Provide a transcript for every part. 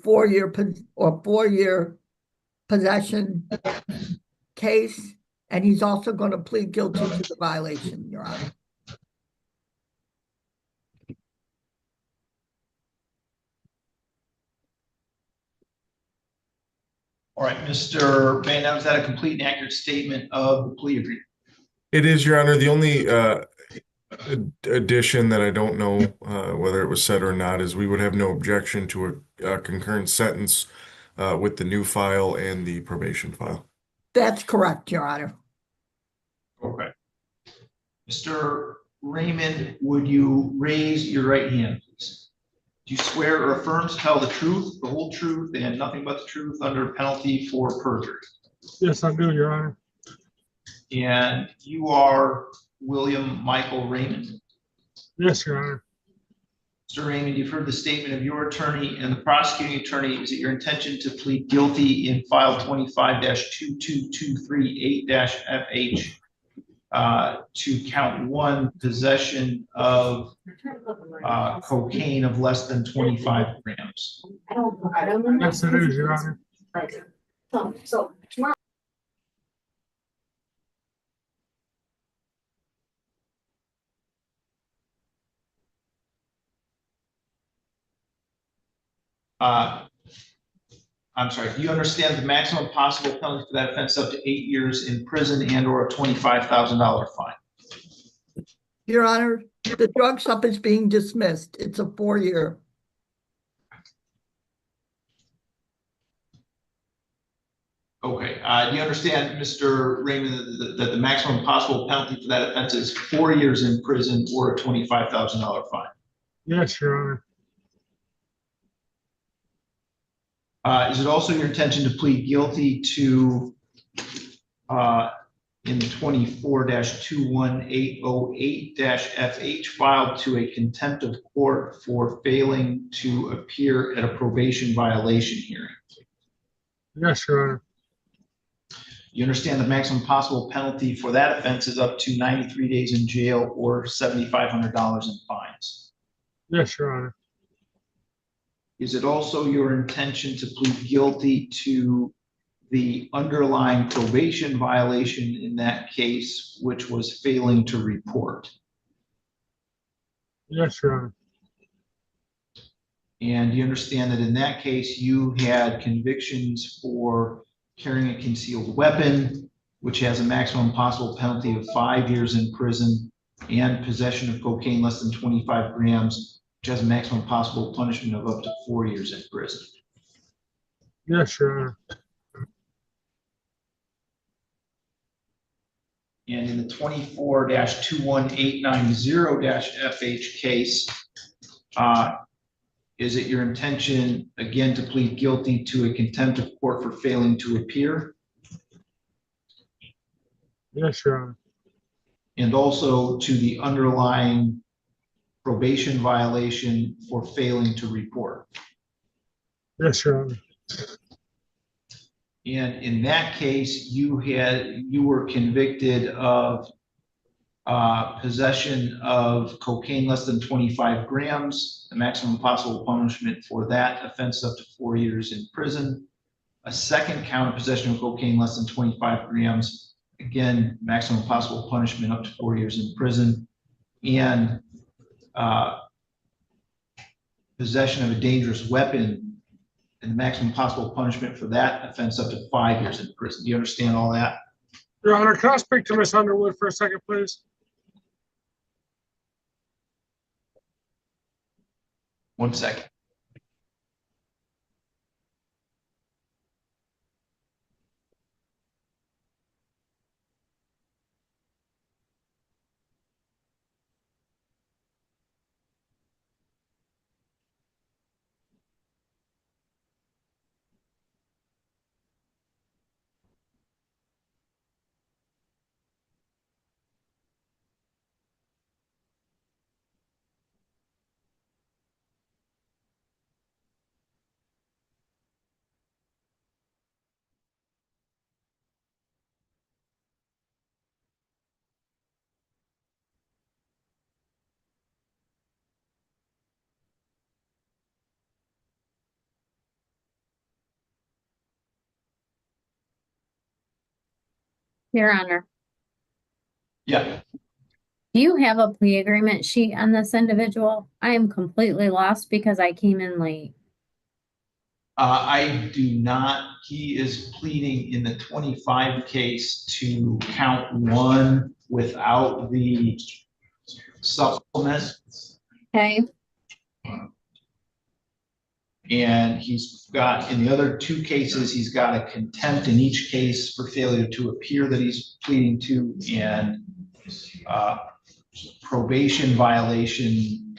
4-year possession case, and he's also going to plead guilty to the violation, Your Honor. All right, Mr. May, now is that a complete and accurate statement of the plea agreement? It is, Your Honor. The only addition that I don't know whether it was said or not is we would have no objection to a concurrent sentence with the new file and the probation file. That's correct, Your Honor. Okay. Mr. Raymond, would you raise your right hand, please? Do you swear or affirm to tell the truth, the whole truth, and nothing but the truth under penalty for perjury? Yes, I do, Your Honor. And you are William Michael Raymond? Yes, Your Honor. Mr. Raymond, you've heard the statement of your attorney and the prosecuting attorney. Is it your intention to plead guilty in file 25-22238-FH to count 1, possession of cocaine of less than 25 grams? Yes, it is, Your Honor. So tomorrow. I'm sorry, do you understand the maximum possible penalty for that offense up to 8 years in prison and or a $25,000 fine? Your Honor, the drug sub is being dismissed. It's a 4-year. Okay, do you understand, Mr. Raymond, that the maximum possible penalty for that offense is 4 years in prison or a $25,000 fine? Yes, Your Honor. Is it also your intention to plead guilty to in the 24-21808-FH filed to a contempt of court for failing to appear at a probation violation hearing? Yes, Your Honor. You understand the maximum possible penalty for that offense is up to 93 days in jail or $7,500 in fines? Yes, Your Honor. Is it also your intention to plead guilty to the underlying probation violation in that case, which was failing to report? Yes, Your Honor. And you understand that in that case, you had convictions for carrying a concealed weapon, which has a maximum possible penalty of 5 years in prison, and possession of cocaine less than 25 grams, which has a maximum possible punishment of up to 4 years in prison. Yes, Your Honor. And in the 24-21890-FH case, is it your intention, again, to plead guilty to a contempt of court for failing to appear? Yes, Your Honor. And also to the underlying probation violation for failing to report? Yes, Your Honor. And in that case, you were convicted of possession of cocaine less than 25 grams. The maximum possible punishment for that offense up to 4 years in prison. A second count of possession of cocaine less than 25 grams. Again, maximum possible punishment up to 4 years in prison. And possession of a dangerous weapon, and the maximum possible punishment for that offense up to 5 years in prison. Do you understand all that? Your Honor, can I speak to Ms. Underwood for a second, please? One second. Your Honor, Yeah, do you have a plea agreement sheet on this individual? I am completely lost because I came in late. I do not. He is pleading in the 25 case to count 1 without the supplement. Okay, And he's got, in the other 2 cases, he's got a contempt in each case for failure to appear that he's pleading to, and probation violation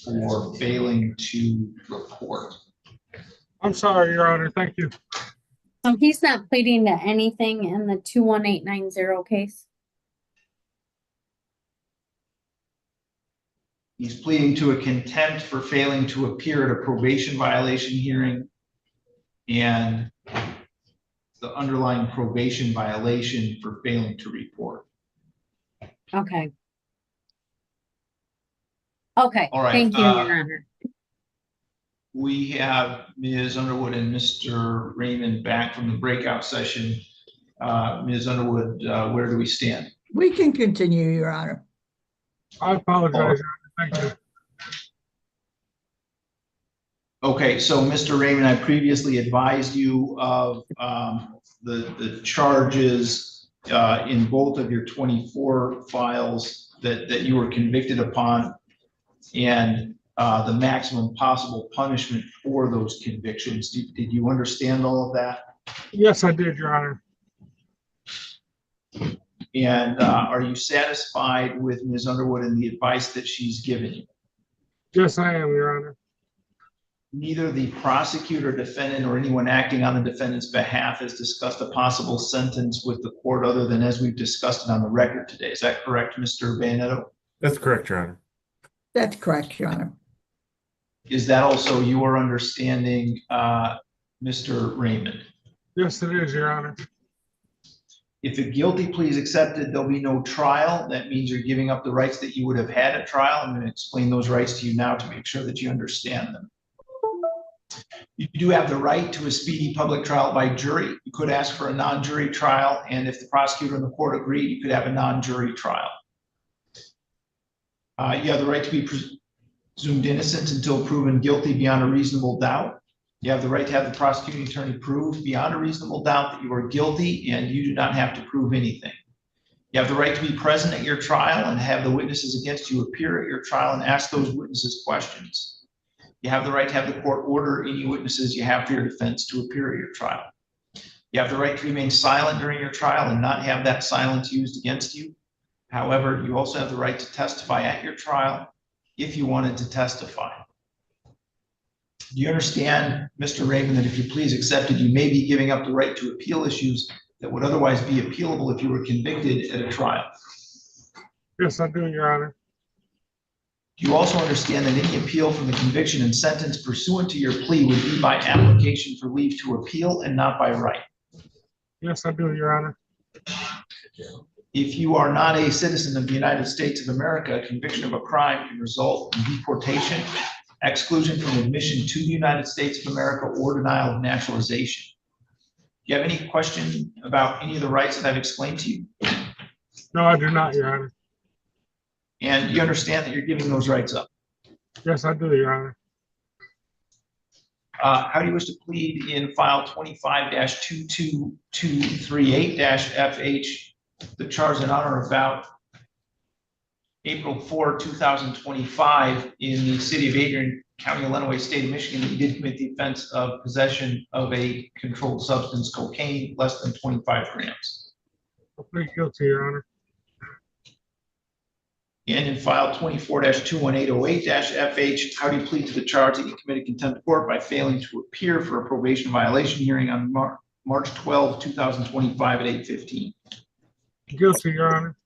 for failing to report. I'm sorry, Your Honor. Thank you. so he's not pleading to anything in the 21890 case? He's pleading to a contempt for failing to appear at a probation violation hearing, and the underlying probation violation for failing to report. Okay. Okay, All right, thank you, Your Honor. We have Ms. Underwood and Mr. Raymond back from the breakout session. Ms. Underwood, where do we stand? We can continue, Your Honor. I apologize, Your Honor. Thank you. Okay, so Mr. Raymond, I previously advised you of the charges in both of your 24 files that you were convicted upon, and the maximum possible punishment for those convictions. Did you understand all of that? Yes, I did, Your Honor. And are you satisfied with Ms. Underwood and the advice that she's given you? Yes, I am, Your Honor. Neither the prosecutor, defendant, or anyone acting on the defendant's behalf has discussed a possible sentence with the court other than as we've discussed it on the record today. Is that correct, Mr. Bayanetto? That's correct, Your Honor. That's correct, Your Honor. Is that also your understanding, Mr. Raymond? Yes, it is, Your Honor. If a guilty plea is accepted, there'll be no trial. That means you're giving up the rights that you would have had at trial. I'm going to explain those rights to you now to make sure that you understand them. You do have the right to a speedy public trial by jury. You could ask for a non-jury trial, and if the prosecutor and the court agreed, you could have a non-jury trial. You have the right to be presumed innocent until proven guilty beyond a reasonable doubt. You have the right to have the prosecuting attorney prove beyond a reasonable doubt that you are guilty, and you do not have to prove anything. You have the right to be present at your trial and have the witnesses against you appear at your trial and ask those witnesses questions. You have the right to have the court order any witnesses you have for your defense to appear at your trial. You have the right to remain silent during your trial and not have that silence used against you. However, you also have the right to testify at your trial if you wanted to testify. Do you understand, Mr. Raymond, that if your plea is accepted, you may be giving up the right to appeal issues that would otherwise be appealable if you were convicted at a trial? Yes, I do, Your Honor. Do you also understand that any appeal from the conviction and sentence pursuant to your plea would be by application for leave to appeal and not by right? Yes, I do, Your Honor. If you are not a citizen of the United States of America, a conviction of a crime can result in deportation, exclusion from admission to the United States of America, or denial of naturalization. Do you have any question about any of the rights that I've explained to you? No, I do not, Your Honor. And you understand that you're giving those rights up? Yes, I do, Your Honor. How do you wish to plead in file 25-22238-FH, the charge in honor about April 4, 2025 in the city of Adrian, County of Lenawee, State of Michigan, that you did commit the offense of possession of a controlled substance, cocaine, less than 25 grams? I plead guilty, Your Honor. And in file 24-21808-FH, how do you plead to the charge that you committed contempt of court by failing to appear for a probation violation hearing on March 12, 2025 at 8:15? Guilty, Your Honor.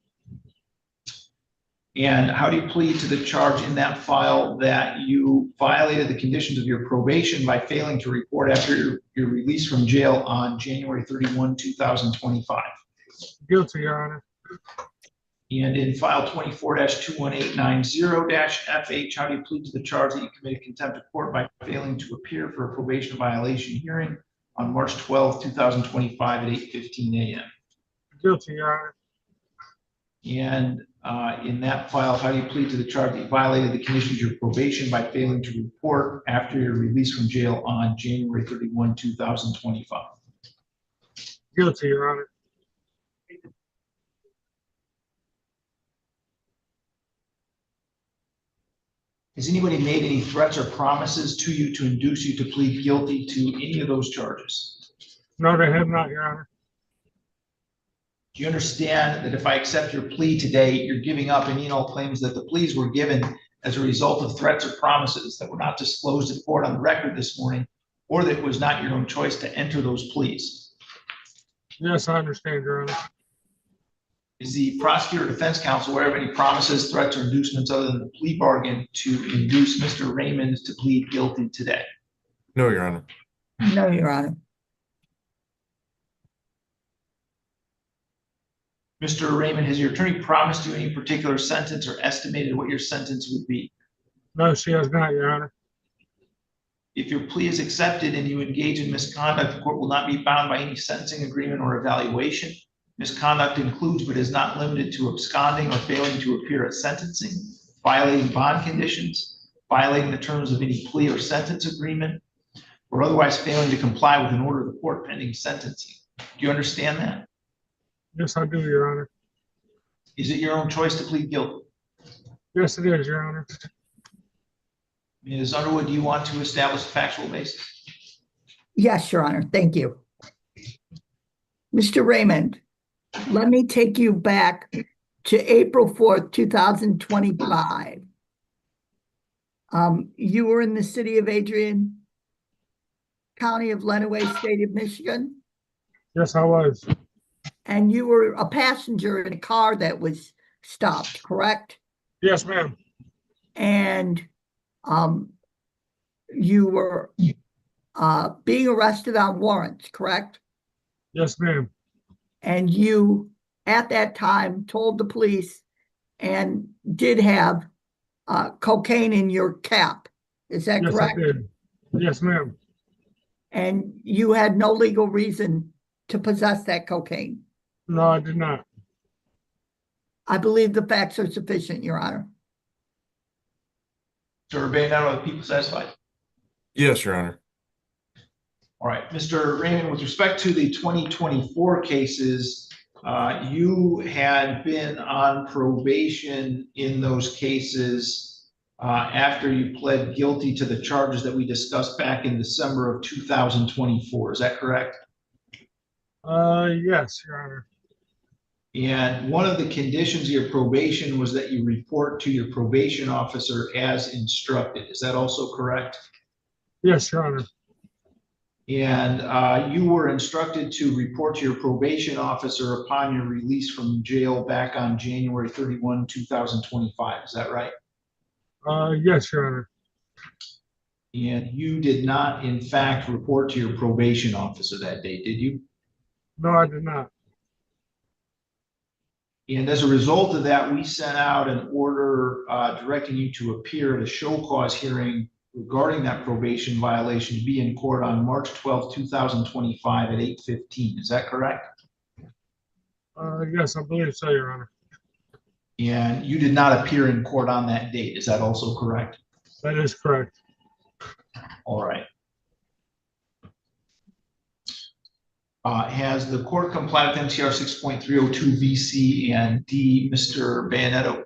And how do you plead to the charge in that file that you violated the conditions of your probation by failing to report after your release from jail on January 31, 2025? Guilty, Your Honor. And in file 24-21890-FH, how do you plead to the charge that you committed contempt of court by failing to appear for a probation violation hearing on March 12, 2025 at 8:15 a.m.? Guilty, Your Honor. And in that file, how do you plead to the charge that you violated the conditions of your probation by failing to report after your release from jail on January 31, 2025? Guilty, Your Honor. Has anybody made any threats or promises to you to induce you to plead guilty to any of those charges? No, they have not, Your Honor. Do you understand that if I accept your plea today, you're giving up any and all claims that the pleas were given as a result of threats or promises that were not disclosed to the court on the record this morning, or that it was not your own choice to enter those pleas? Yes, I understand, Your Honor. Is the prosecutor or defense counsel aware of any promises, threats, or inducements other than the plea bargain to induce Mr. Raymond to plead guilty today? No, Your Honor. No, Your Honor. Mr. Raymond, has your attorney promised you any particular sentence or estimated what your sentence would be? No, she has not, Your Honor. If your plea is accepted and you engage in misconduct, the court will not be bound by any sentencing agreement or evaluation. Misconduct includes but is not limited to absconding or failing to appear at sentencing, violating bond conditions, violating the terms of any plea or sentence agreement, or otherwise failing to comply with an order of the court pending sentencing. Do you understand that? Yes, I do, Your Honor. Is it your own choice to plead guilty? Yes, it is, Your Honor. Ms. Underwood, do you want to establish a factual basis? Yes, Your Honor. Thank you. Mr. Raymond, let me take you back to April 4th, 2025. You were in the city of Adrian, county of Lenawee, state of Michigan, Yes, I was. and you were a passenger in a car that was stopped, correct? Yes, ma'am. And you were being arrested on warrants, correct? Yes, ma'am. And you, at that time, told the police and did have cocaine in your cap. Is that Yes, I correct? did. Yes, ma'am. And you had no legal reason to possess that cocaine. No, I did not. I believe the facts are sufficient, Your Honor. Mr. Urbane, are the people satisfied? Yes, Your Honor. All right, Mr. Raymond, with respect to the 2024 cases, you had been on probation in those cases after you pled guilty to the charges that we discussed back in December of 2024. Is that correct? Yes, Your Honor. And one of the conditions of your probation was that you report to your probation officer as instructed. Is that also correct? Yes, Your Honor. And you were instructed to report to your probation officer upon your release from jail back on January 31, 2025. Is that right? Yes, Your Honor. And you did not, in fact, report to your probation officer that day, did you? No, I did not. And as a result of that, we sent out an order directing you to appear at a show cause hearing regarding that probation violation to be in court on March 12, 2025 at 8:15. Is that correct? Yes, I believe so, Your Honor. And you did not appear in court on that date. Is that also correct? That is correct. All right. Has the court complied with MCR 6.302 VC and D, Mr. Bayonetto?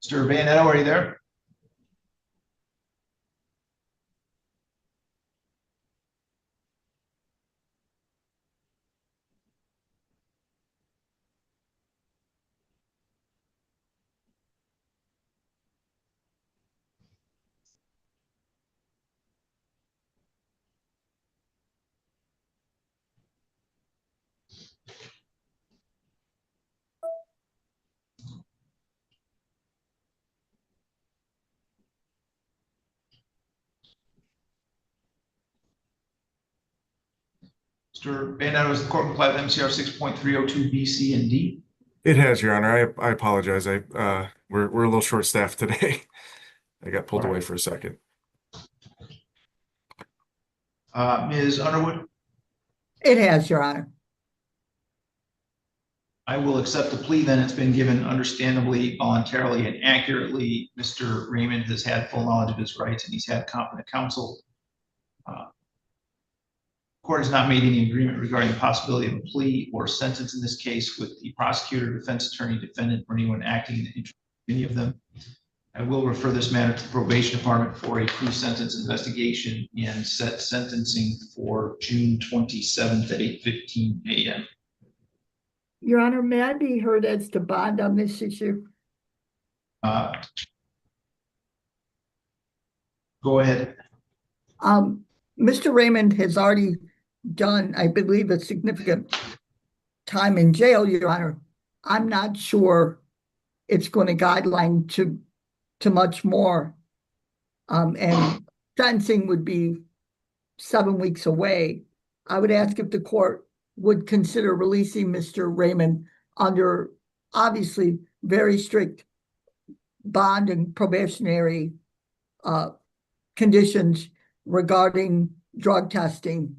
Mr. Bayonetto, are you there? Mr. Bayonetto, has the court complied with MCR 6.302 B, C, and D? It has, Your Honor. I apologize. We're a little short-staffed today. I got pulled away for a second. Ms. Underwood, It has, Your Honor. I will accept the plea then. It's been given understandably, voluntarily, and accurately. Mr. Raymond has had full knowledge of his rights and he's had competent counsel. Court has not made any agreement regarding the possibility of a plea or sentence in this case with the prosecutor, defense attorney, defendant, or anyone acting in the interest of any of them. I will refer this matter to the probation department for a pre-sentence investigation and set sentencing for June 27th at 8:15 a.m. Your Honor, may I be heard as to bond on this issue? Go ahead. Mr. Raymond has already done, I believe, a significant time in jail, Your Honor. I'm not sure it's going to guideline to much more. And sentencing would be 7 weeks away. I would ask if the court would consider releasing Mr. Raymond under obviously very strict bond and probationary conditions regarding drug testing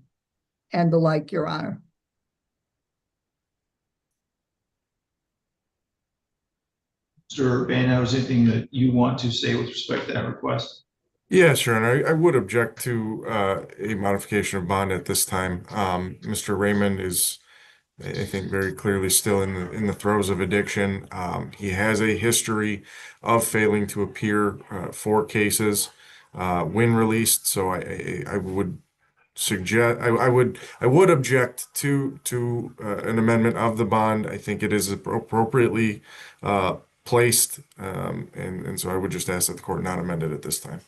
and the like, Your Honor. Mr. Bano, is there anything that you want to say with respect to that request? Yeah, sure. And I would object to a modification of bond at this time. Mr. Raymond is, I think, very clearly still in the throes of addiction. He has a history of failing to appear for cases when released. So I would suggest I would object to an amendment of the bond. I think it is appropriately placed, and so I would just ask that the court not amend it at this time.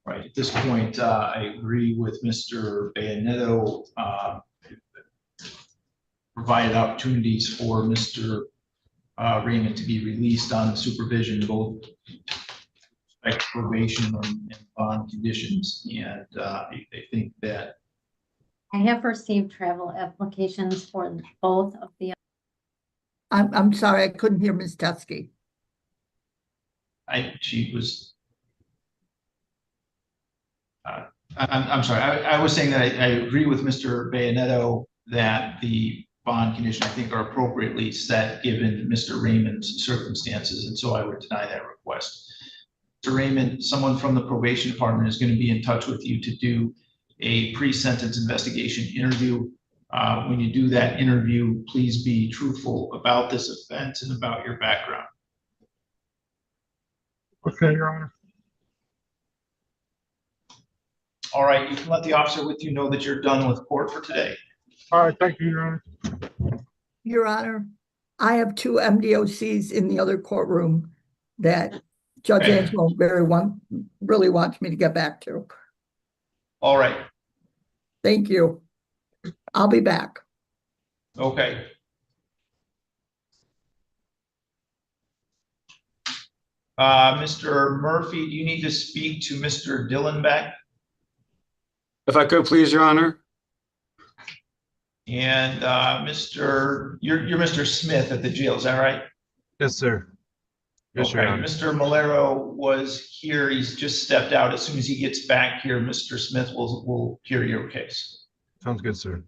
Right, at this point, I agree with Mr. Bayanetto. Provided opportunities for Mr. Raymond to be released on supervision, both respect to probation and bond conditions. And I think that I have received travel applications for both of the. I'm sorry, I couldn't hear Ms. Teskey. she was. I'm sorry. I was saying that I agree with Mr. Bayanetto that the bond conditions, I think, are appropriately set given Mr. Raymond's circumstances, and so I would deny that request. Mr. Raymond, someone from the probation department is going to be in touch with you to do a pre-sentence investigation interview. When you do that interview, please be truthful about this offense and about your background. Okay, Your Honor. All right, you can let the officer with you know that you're done with court for today. All right, thank you, Your Honor. Your Honor, I have 2 MDOCs in the other courtroom that Judge Okay. Angelo really wants me to get back to. All right, Thank you. I'll be back. okay. Mr. Murphy, do you need to speak to Mr. Dillanbeck? If I could, please, Your Honor. And you're Mr. Smith at the jail, is that right? Yes, sir. Yes, Your Okay, Honor. Mr. Malero was here. He's just stepped out. As soon as he gets back here, Mr. Smith will hear your case. Sounds good, sir.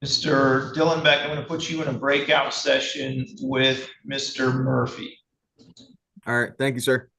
Mr. Dillanbeck, I'm going to put you in a breakout session with Mr. Murphy. All right. Thank you, sir.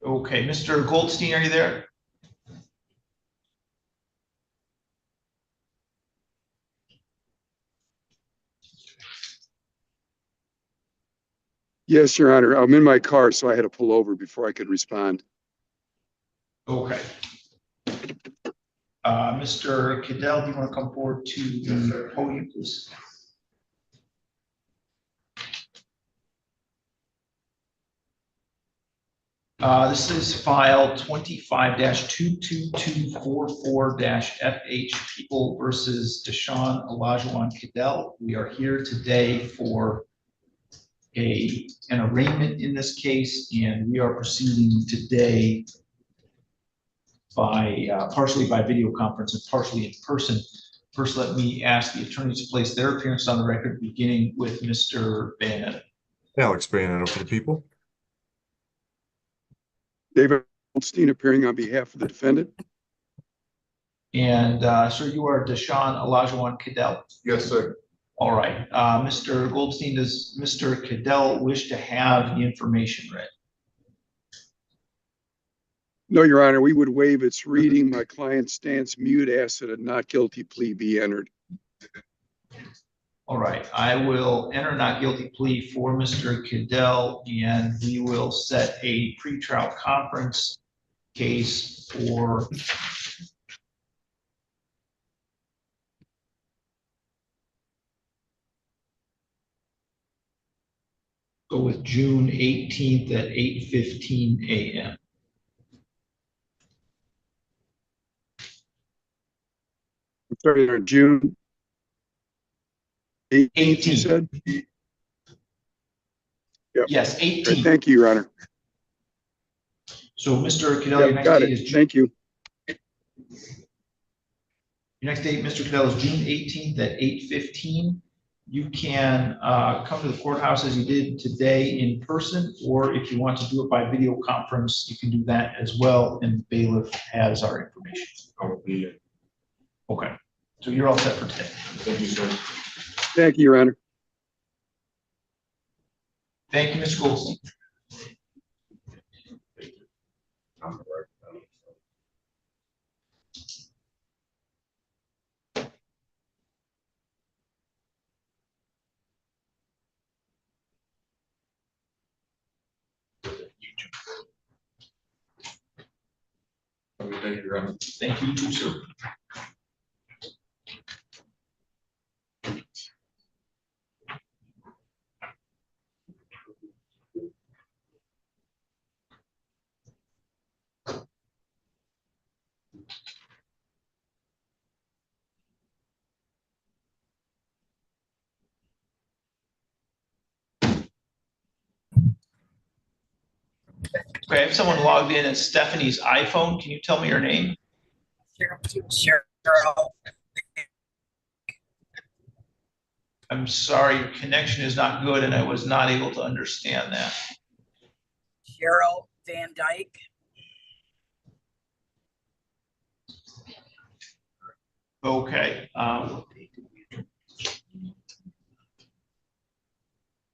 Okay, Mr. Goldstein, are you there? Yes, Your Honor. I'm in my car, so I had to pull over before I could respond. Okay. Mr. Cadell, do you want to come forward to the podium, please? This is file 25-22244-FH People versus Deshaun Olajuwon Cadell. We are here today for an arraignment in this case, and we are proceeding today by partially by video conference and partially in person. First, let me ask the attorneys to place their appearance on the record, beginning with Mr. Bayonet. Alex Bayonet for the people. David Goldstein appearing on behalf of the defendant. And sir, you are Deshaun Olajuwon Cadell. Yes, sir. All right, Mr. Goldstein, does Mr. Cadell wish to have the information read? No, Your Honor, we would waive its reading. My client stands mute, asked that a not guilty plea be entered. All right, I will enter not guilty plea for Mr. Cadell, and we will set a pretrial conference case for go with June 18th at 8:15 a.m. I'm sorry, June 18th, you 18th. said? Yep. Yes, Great, 18th. thank you, Your Honor. So Mr. Cadell, your Yeah, next got date it. is Thank you. Your next date, Mr. Cadell, is June 18th at 8:15. You can come to the courthouse as you did today in person, or if you want to do it by video conference, you can do that as well, and the bailiff has our information. Okay, so you're all set for today. Thank you, sir. Thank you, Your Honor. Thank you, Mr. Goldstein. Thank you, too, sir. Okay, I have someone logged in as Stephanie's iPhone. Can you tell me your name? Sure. I'm sorry, your connection is not good and I was not able to understand that. Cheryl Van Dyke. Okay.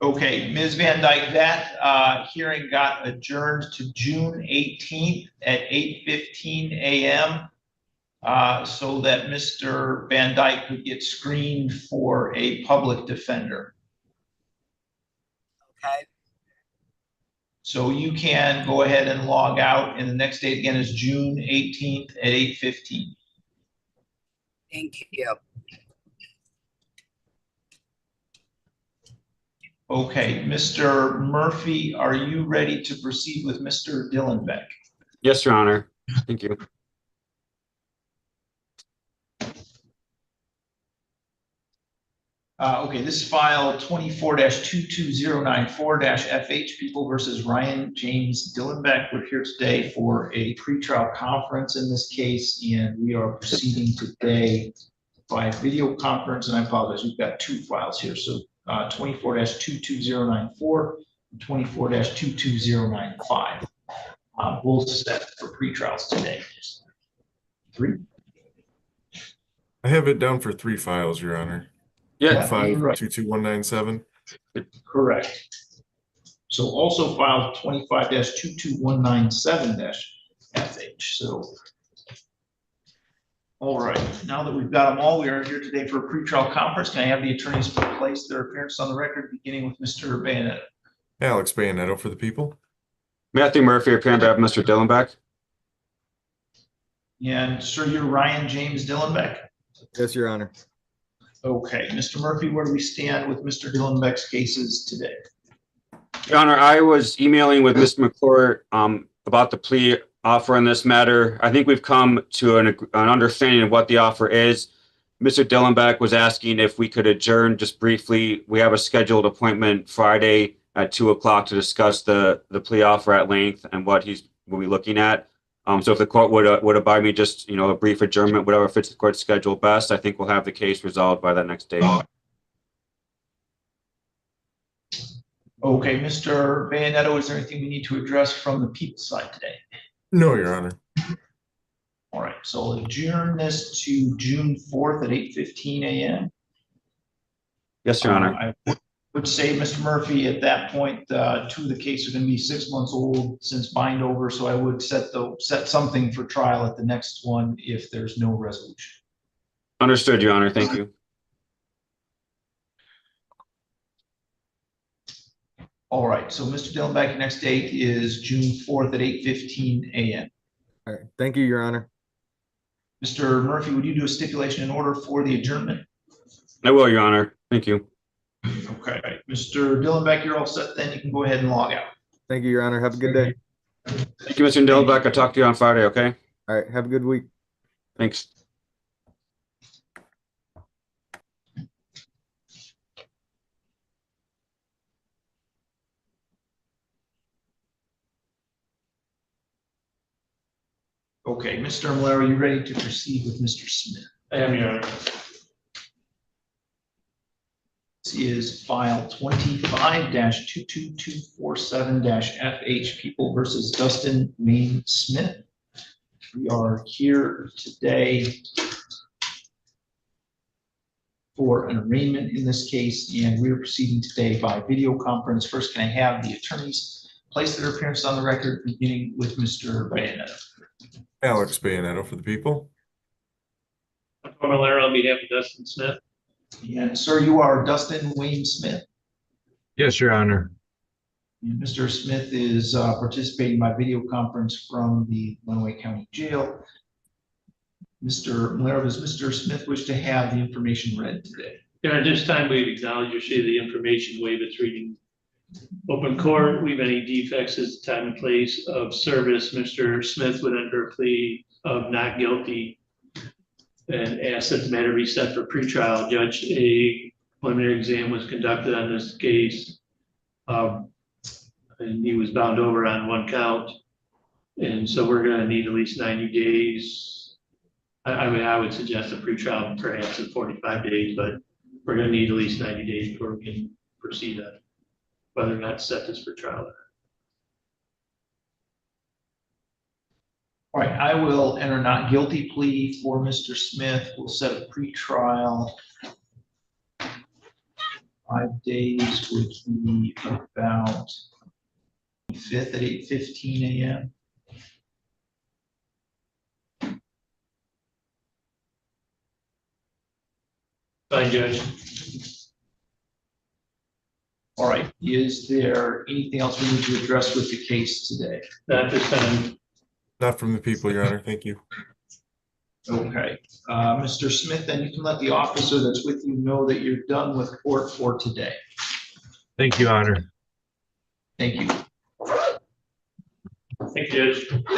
Okay, Ms. Van Dyke, that hearing got adjourned to June 18th at 8:15 a.m. So that Mr. Van Dyke could get screened for a public defender. Okay. So you can go ahead and log out, and the next date again is June 18th at 8:15. Thank you. Okay, Mr. Murphy, are you ready to proceed with Mr. Dillanbeck? Yes, Your Honor. Thank you. Okay, this is file 24-22094-FH People versus Ryan James Dillanbeck. We're here today for a pretrial conference in this case, and we are proceeding today by video conference. And I apologize, we've got two files here. So 24-22094 and 24-22095. Both set for pretrials today. Three? I have it down for 3 files, Your Honor. Yeah, you're right. 22197. Correct. So also filed 25-22197-FH. So, all right, now that we've got them all, we are here today for a pretrial conference. Can I have the attorneys place their appearance on the record, beginning with Mr. Bayonet? Alex Bayonet for the people. Matthew Murphy appearing on behalf of Mr. Dillanbeck. And sir, you're Ryan James Dillanbeck. Yes, Your Honor. Okay, Mr. Murphy, where do we stand with Mr. Dillanbeck's cases today? Your Honor, I was emailing with Mr. McClure about the plea offer in this matter. I think we've come to an understanding of what the offer is. Mr. Dillanbeck was asking if we could adjourn just briefly. We have a scheduled appointment Friday at 2 o'clock to discuss the plea offer at length and what he's will be looking at. So if the court would abide me just, a brief adjournment, whatever fits the court's schedule best, I think we'll have the case resolved by that next day. Okay, Mr. Bayonetto, is there anything we need to address from the people's side today? No, Your Honor. All right, so I'll adjourn this to June 4th at 8:15 a.m. Yes, Your Honor. I would say, Mr. Murphy, at that point, two of the cases are going to be 6 months old since bind over, so I would set something for trial at the next one if there's no resolution. Understood, Your Honor. Thank you. All right, so Mr. Dillanbeck, your next date is June 4th at 8:15 a.m. All right. Thank you, Your Honor. Mr. Murphy, would you do a stipulation in order for the adjournment? I will, Your Honor. Thank you. Okay, Mr. Dillanbeck, you're all set then. You can go ahead and log out. Thank you, Your Honor. Have a good day. Thank you, Mr. Dillanbeck. I'll talk to you on Friday, okay? All right. Have a good week. Thanks. Okay, Mr. Miller, are you ready to proceed with Mr. Smith? I am, Your Honor. This is file 25-22247-FH People versus Dustin Wayne Smith. We are here today for an arraignment in this case, and we are proceeding today by video conference. First, can I have the attorneys place their appearance on the record, beginning with Mr. Bayonetto? Alex Bayonetto for the people. Malera on behalf of Dustin Smith. And sir, you are Dustin Wayne Smith. Yes, Your Honor. And Mr. Smith is participating by video conference from the Lenawee County Jail. Mr. Malera, does Mr. Smith wish to have the information read today? Yeah, at this time, we acknowledge or say the information waive its reading. Open court, we have any defects as time and place of service. Mr. Smith would enter a plea of not guilty and ask that the matter be set for pretrial. Judge, a preliminary exam was conducted on this case. And he was bound over on one count. And so we're going to need at least 90 days. I mean, I would suggest a pretrial perhaps in 45 days, but we're going to need at least 90 days before we can proceed on whether or not to set this for trial. All right, I will enter not guilty plea for Mr. Smith. We'll set a pretrial. 5 days would be about 5th at 8:15 a.m. Fine, Judge. All right, is there anything else we need to address with the case today? Not this time. Not from the people, Your Honor. Thank you. Okay, Mr. Smith, then you can let the officer that's with you know that you're done with court for today. Thank you, Your Honor. Thank you. Thank you, Judge. Thank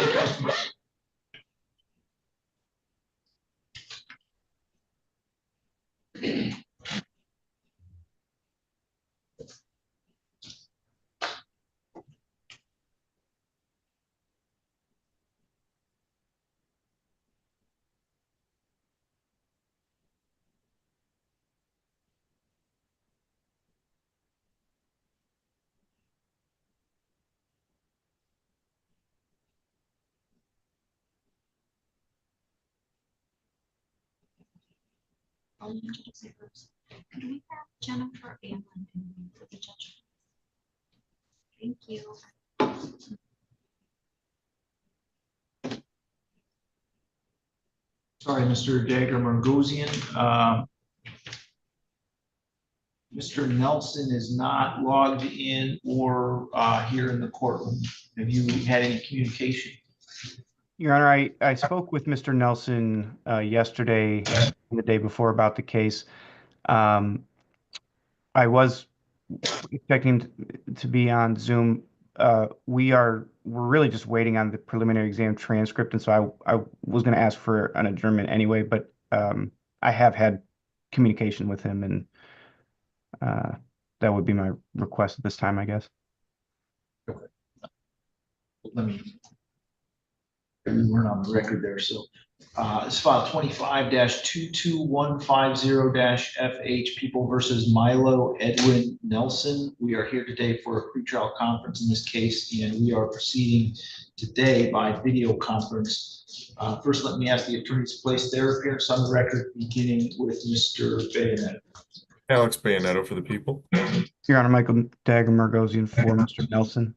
you, Mr. Smith. Could we have Jennifer Allen for the judge? Thank you. Sorry, Mr. Dagger Margosian. Mr. Nelson is not logged in or here in the courtroom. Have you had any communication? Your Honor, I spoke with Mr. Nelson yesterday and the day before about the case. I was expecting to be on Zoom. We're really just waiting on the preliminary exam transcript, and so I was going to ask for an adjournment anyway, but I have had communication with him, and that would be my request at this time, I guess. Let me, we weren't on the record there, so it's file 25-22150-FH, People versus Milo Edwin Nelson. We are here today for a pretrial conference in this case, and we are proceeding today by video conference. First, let me ask the attorneys to place their appearance on the record, beginning with Mr. Bayonet. Alex Bayonetto for the people. Your Honor, Michael Dagger Margosian for Mr. Nelson.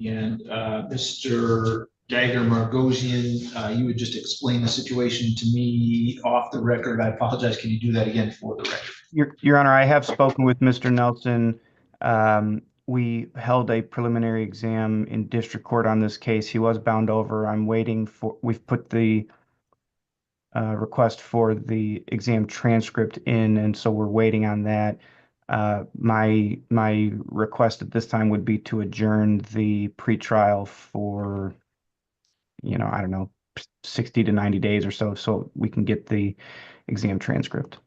And Mr. Dagger Margosian, you would just explain the situation to me off the record. I apologize. Can you do that again for the record? Your Honor, I have spoken with Mr. Nelson. We held a preliminary exam in district court on this case. He was bound over. I'm waiting for, we've put the request for the exam transcript in, and so we're waiting on that. My request at this time would be to adjourn the pretrial for, I don't know, 60 to 90 days or so we can get the exam transcript.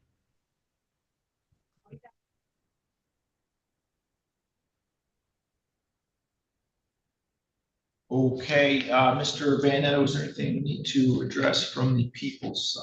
Okay, Mr. Bayonetto, is there anything we need to address from the people's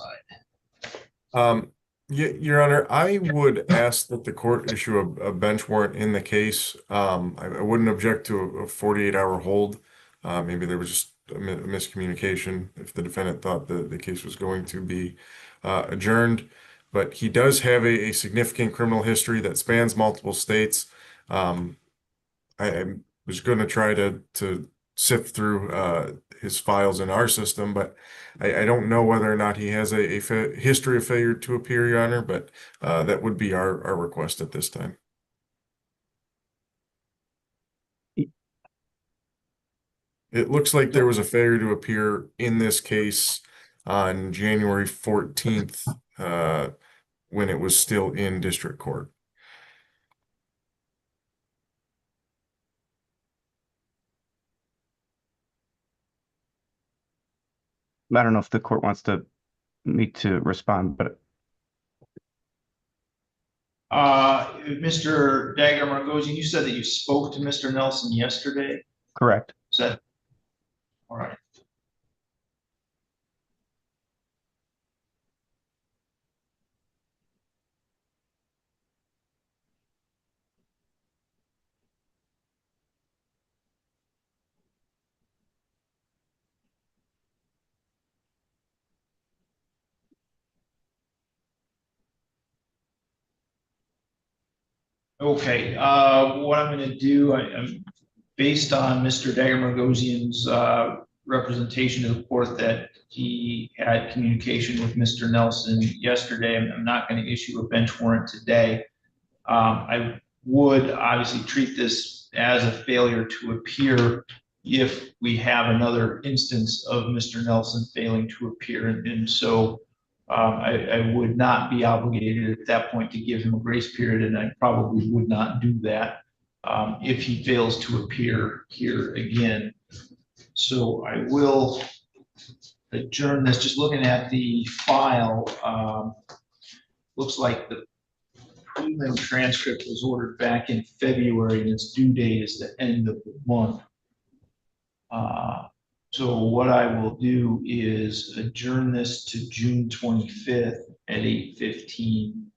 side? Your Honor, I would ask that the court issue a bench warrant in the case. I wouldn't object to a 48-hour hold. Maybe there was just a miscommunication if the defendant thought the case was going to be adjourned. But he does have a significant criminal history that spans multiple states. I was going to try to sift through his files in our system, but I don't know whether or not he has a history of failure to appear, Your Honor, but that would be our request at this time. It looks like there was a failure to appear in this case on January 14th when it was still in district court. I don't know if the court wants me to respond, but Mr. Dagger Margosian, you said that you spoke to Mr. Nelson yesterday. correct. Is that all right? Okay, what I'm going to do, I'm based on Mr. Dagger Margosian's representation to the court that he had communication with Mr. Nelson yesterday. I'm not going to issue a bench warrant today. I would obviously treat this as a failure to appear if we have another instance of Mr. Nelson failing to appear. And so I would not be obligated at that point to give him a grace period, and I probably would not do that if he fails to appear here again. So I will adjourn this. Just looking at the file, looks like the prelim transcript was ordered back in February and its due date is the end of the month. So what I will do is adjourn this to June 25th at 8:15.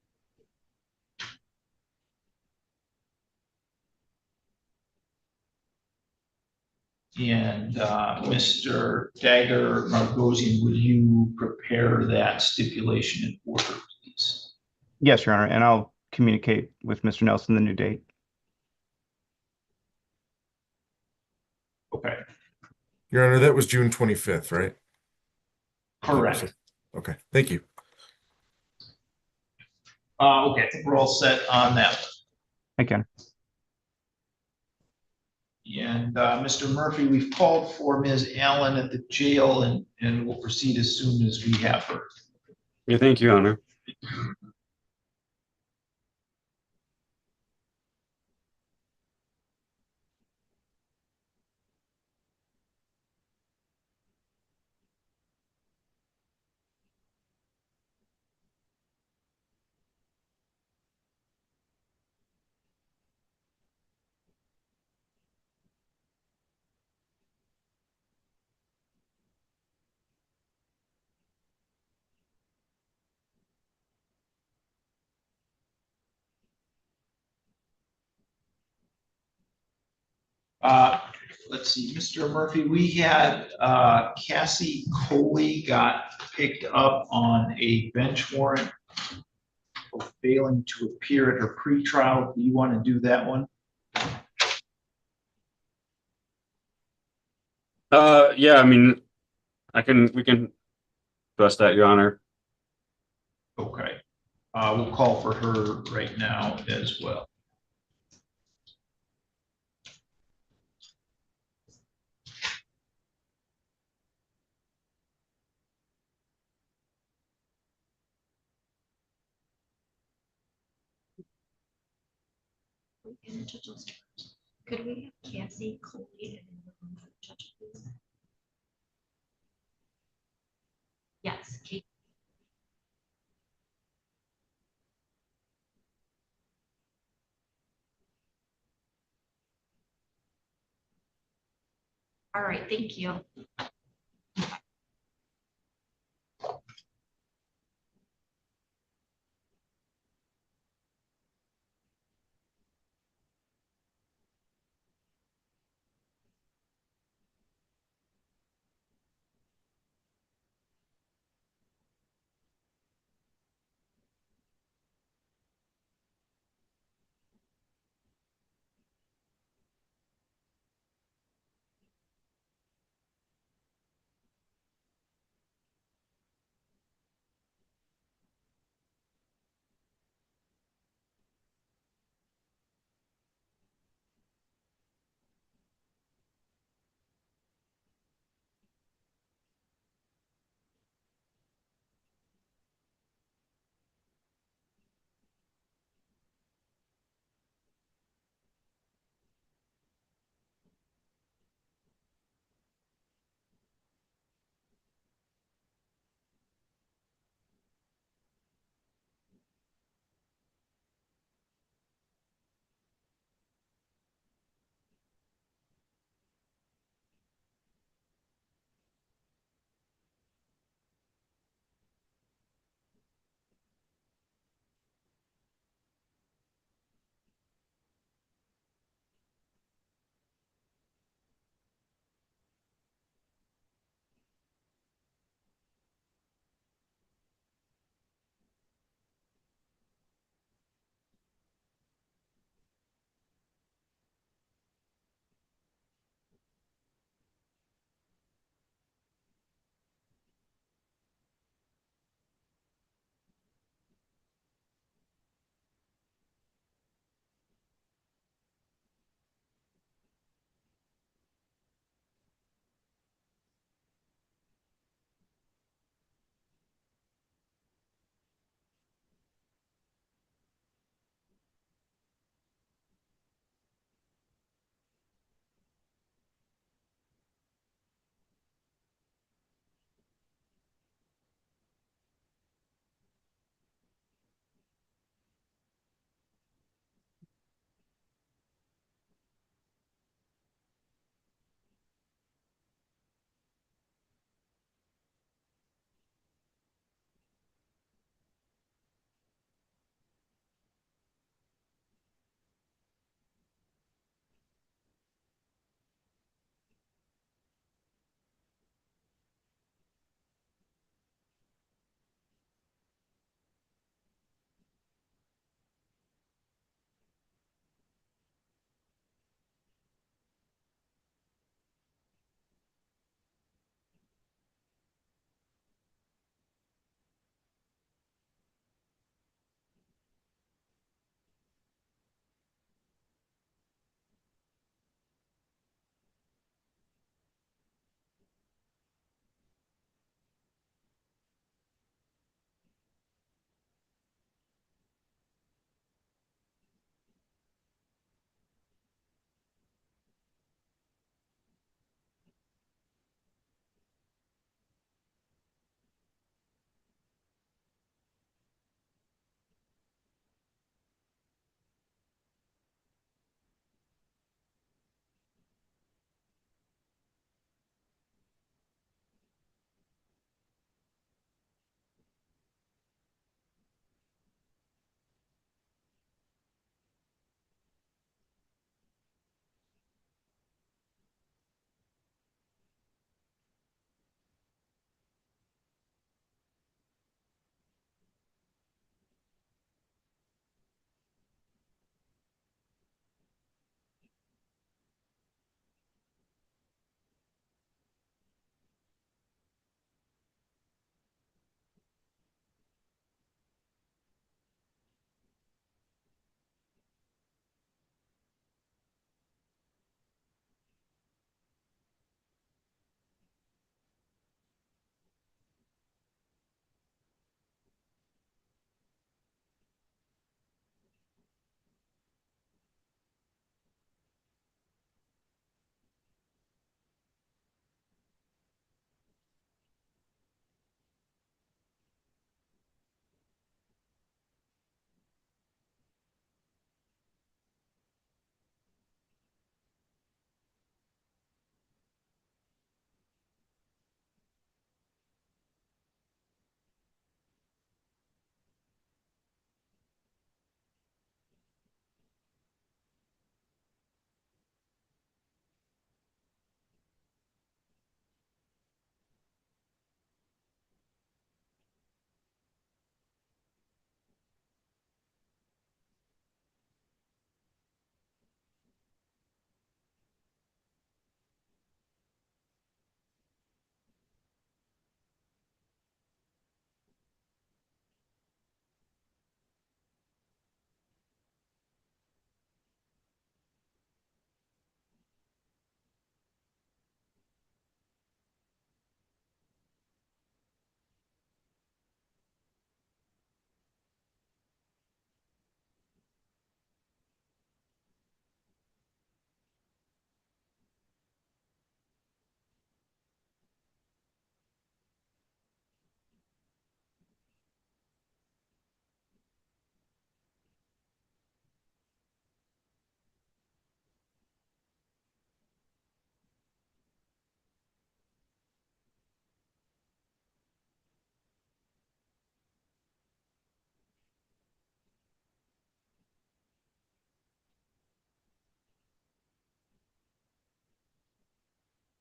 And Mr. Dagger Margosian, would you prepare that stipulation in order, please? Yes, Your Honor, and I'll communicate with Mr. Nelson the new date. Okay. Your Honor, that was June 25th, right? Correct. Okay, thank you. Okay, I think we're all set on that one. Thank you. And Mr. Murphy, we've called for Ms. Allen at the jail and we'll proceed as soon as we have her. Yeah, thank you, Your Honor. Let's see, Mr. Murphy, we had Cassie Kohley got picked up on a bench warrant for failing to appear at her pretrial. Do you want to do that one? Yeah, I mean, we can address that, Your Honor. Okay. We'll call for her right now as well. Could we have Cassie, Kohley, and the room for the judge, please? Yes, Kate. All right, thank you.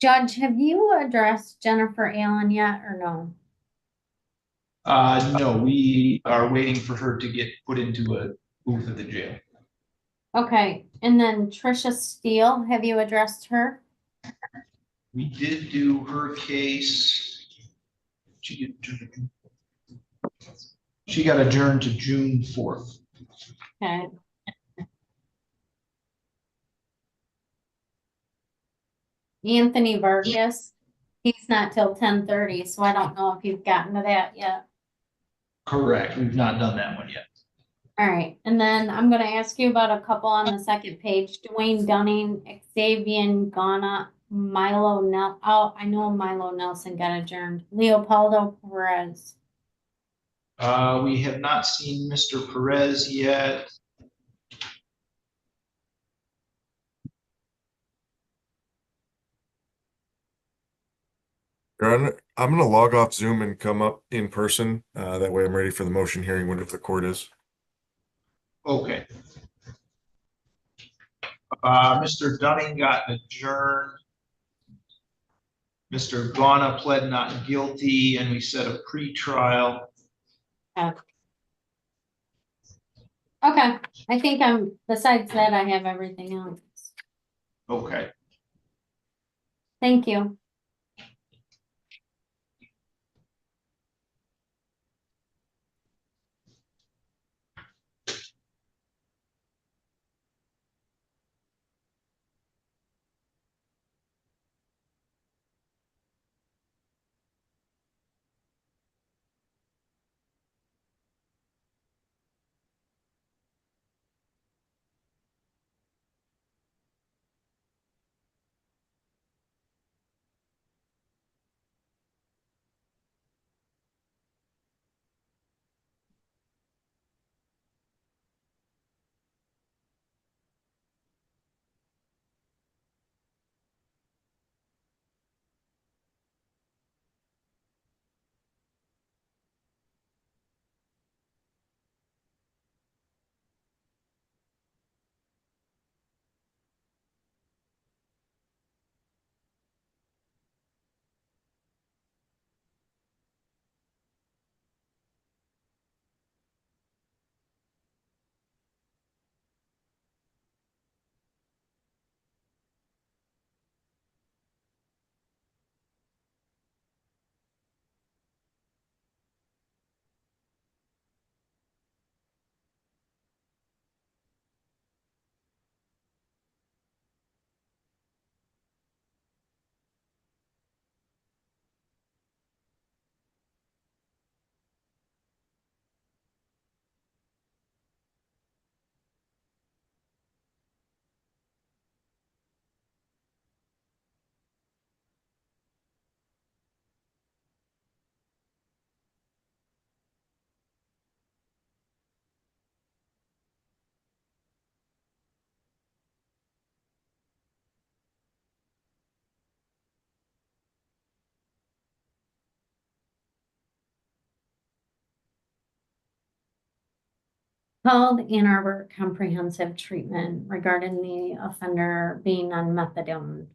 Judge, have you addressed Jennifer Allen yet or no? No, we are waiting for her to get put into a booth at the jail. Okay, and then Tricia Steele, have you addressed her? We did do her case. She got adjourned to June 4th. Okay. Anthony Vargas, he's not till 10:30, so I don't know if you've gotten to that yet. Correct. We've not done that one yet. All right, and then I'm gonna ask you about a couple on the second page. Dwayne Dunning, Xavier Ghana, I know Milo Nelson got adjourned. Leopoldo Perez. We have not seen Mr. Perez yet. Your Honor, I'm gonna log off Zoom and come up in person. That way I'm ready for the motion hearing whenever the court is. Okay. Mr. Dunning got adjourned. Mr. Ghana pled not guilty, and we set a pretrial. Okay, I think besides that, I have everything else. Okay. Thank you. Called Ann Arbor Comprehensive Treatment regarding the offender being on methadone.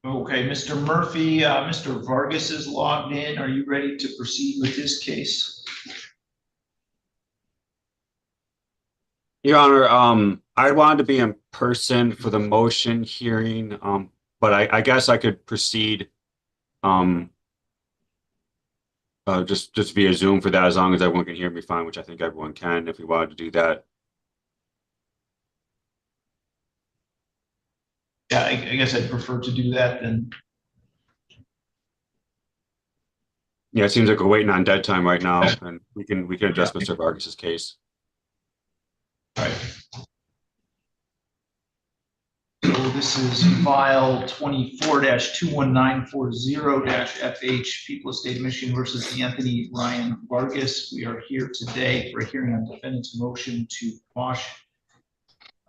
Okay, Mr. Murphy, Mr. Vargas is logged in. Are you ready to proceed with this case? Your Honor, I wanted to be in person for the motion hearing, but I guess I could proceed just via Zoom for that, as long as everyone can hear me fine, which I think everyone can, if we wanted to do that. Yeah, I guess I'd prefer to do that then. Yeah, it seems like we're waiting on dead time right now, and we can address Mr. Vargas's case. All right. So this is file 24-21940-FH, People of State of Michigan versus Anthony Ryan Vargas. We are here today for a hearing on defendant's motion to quash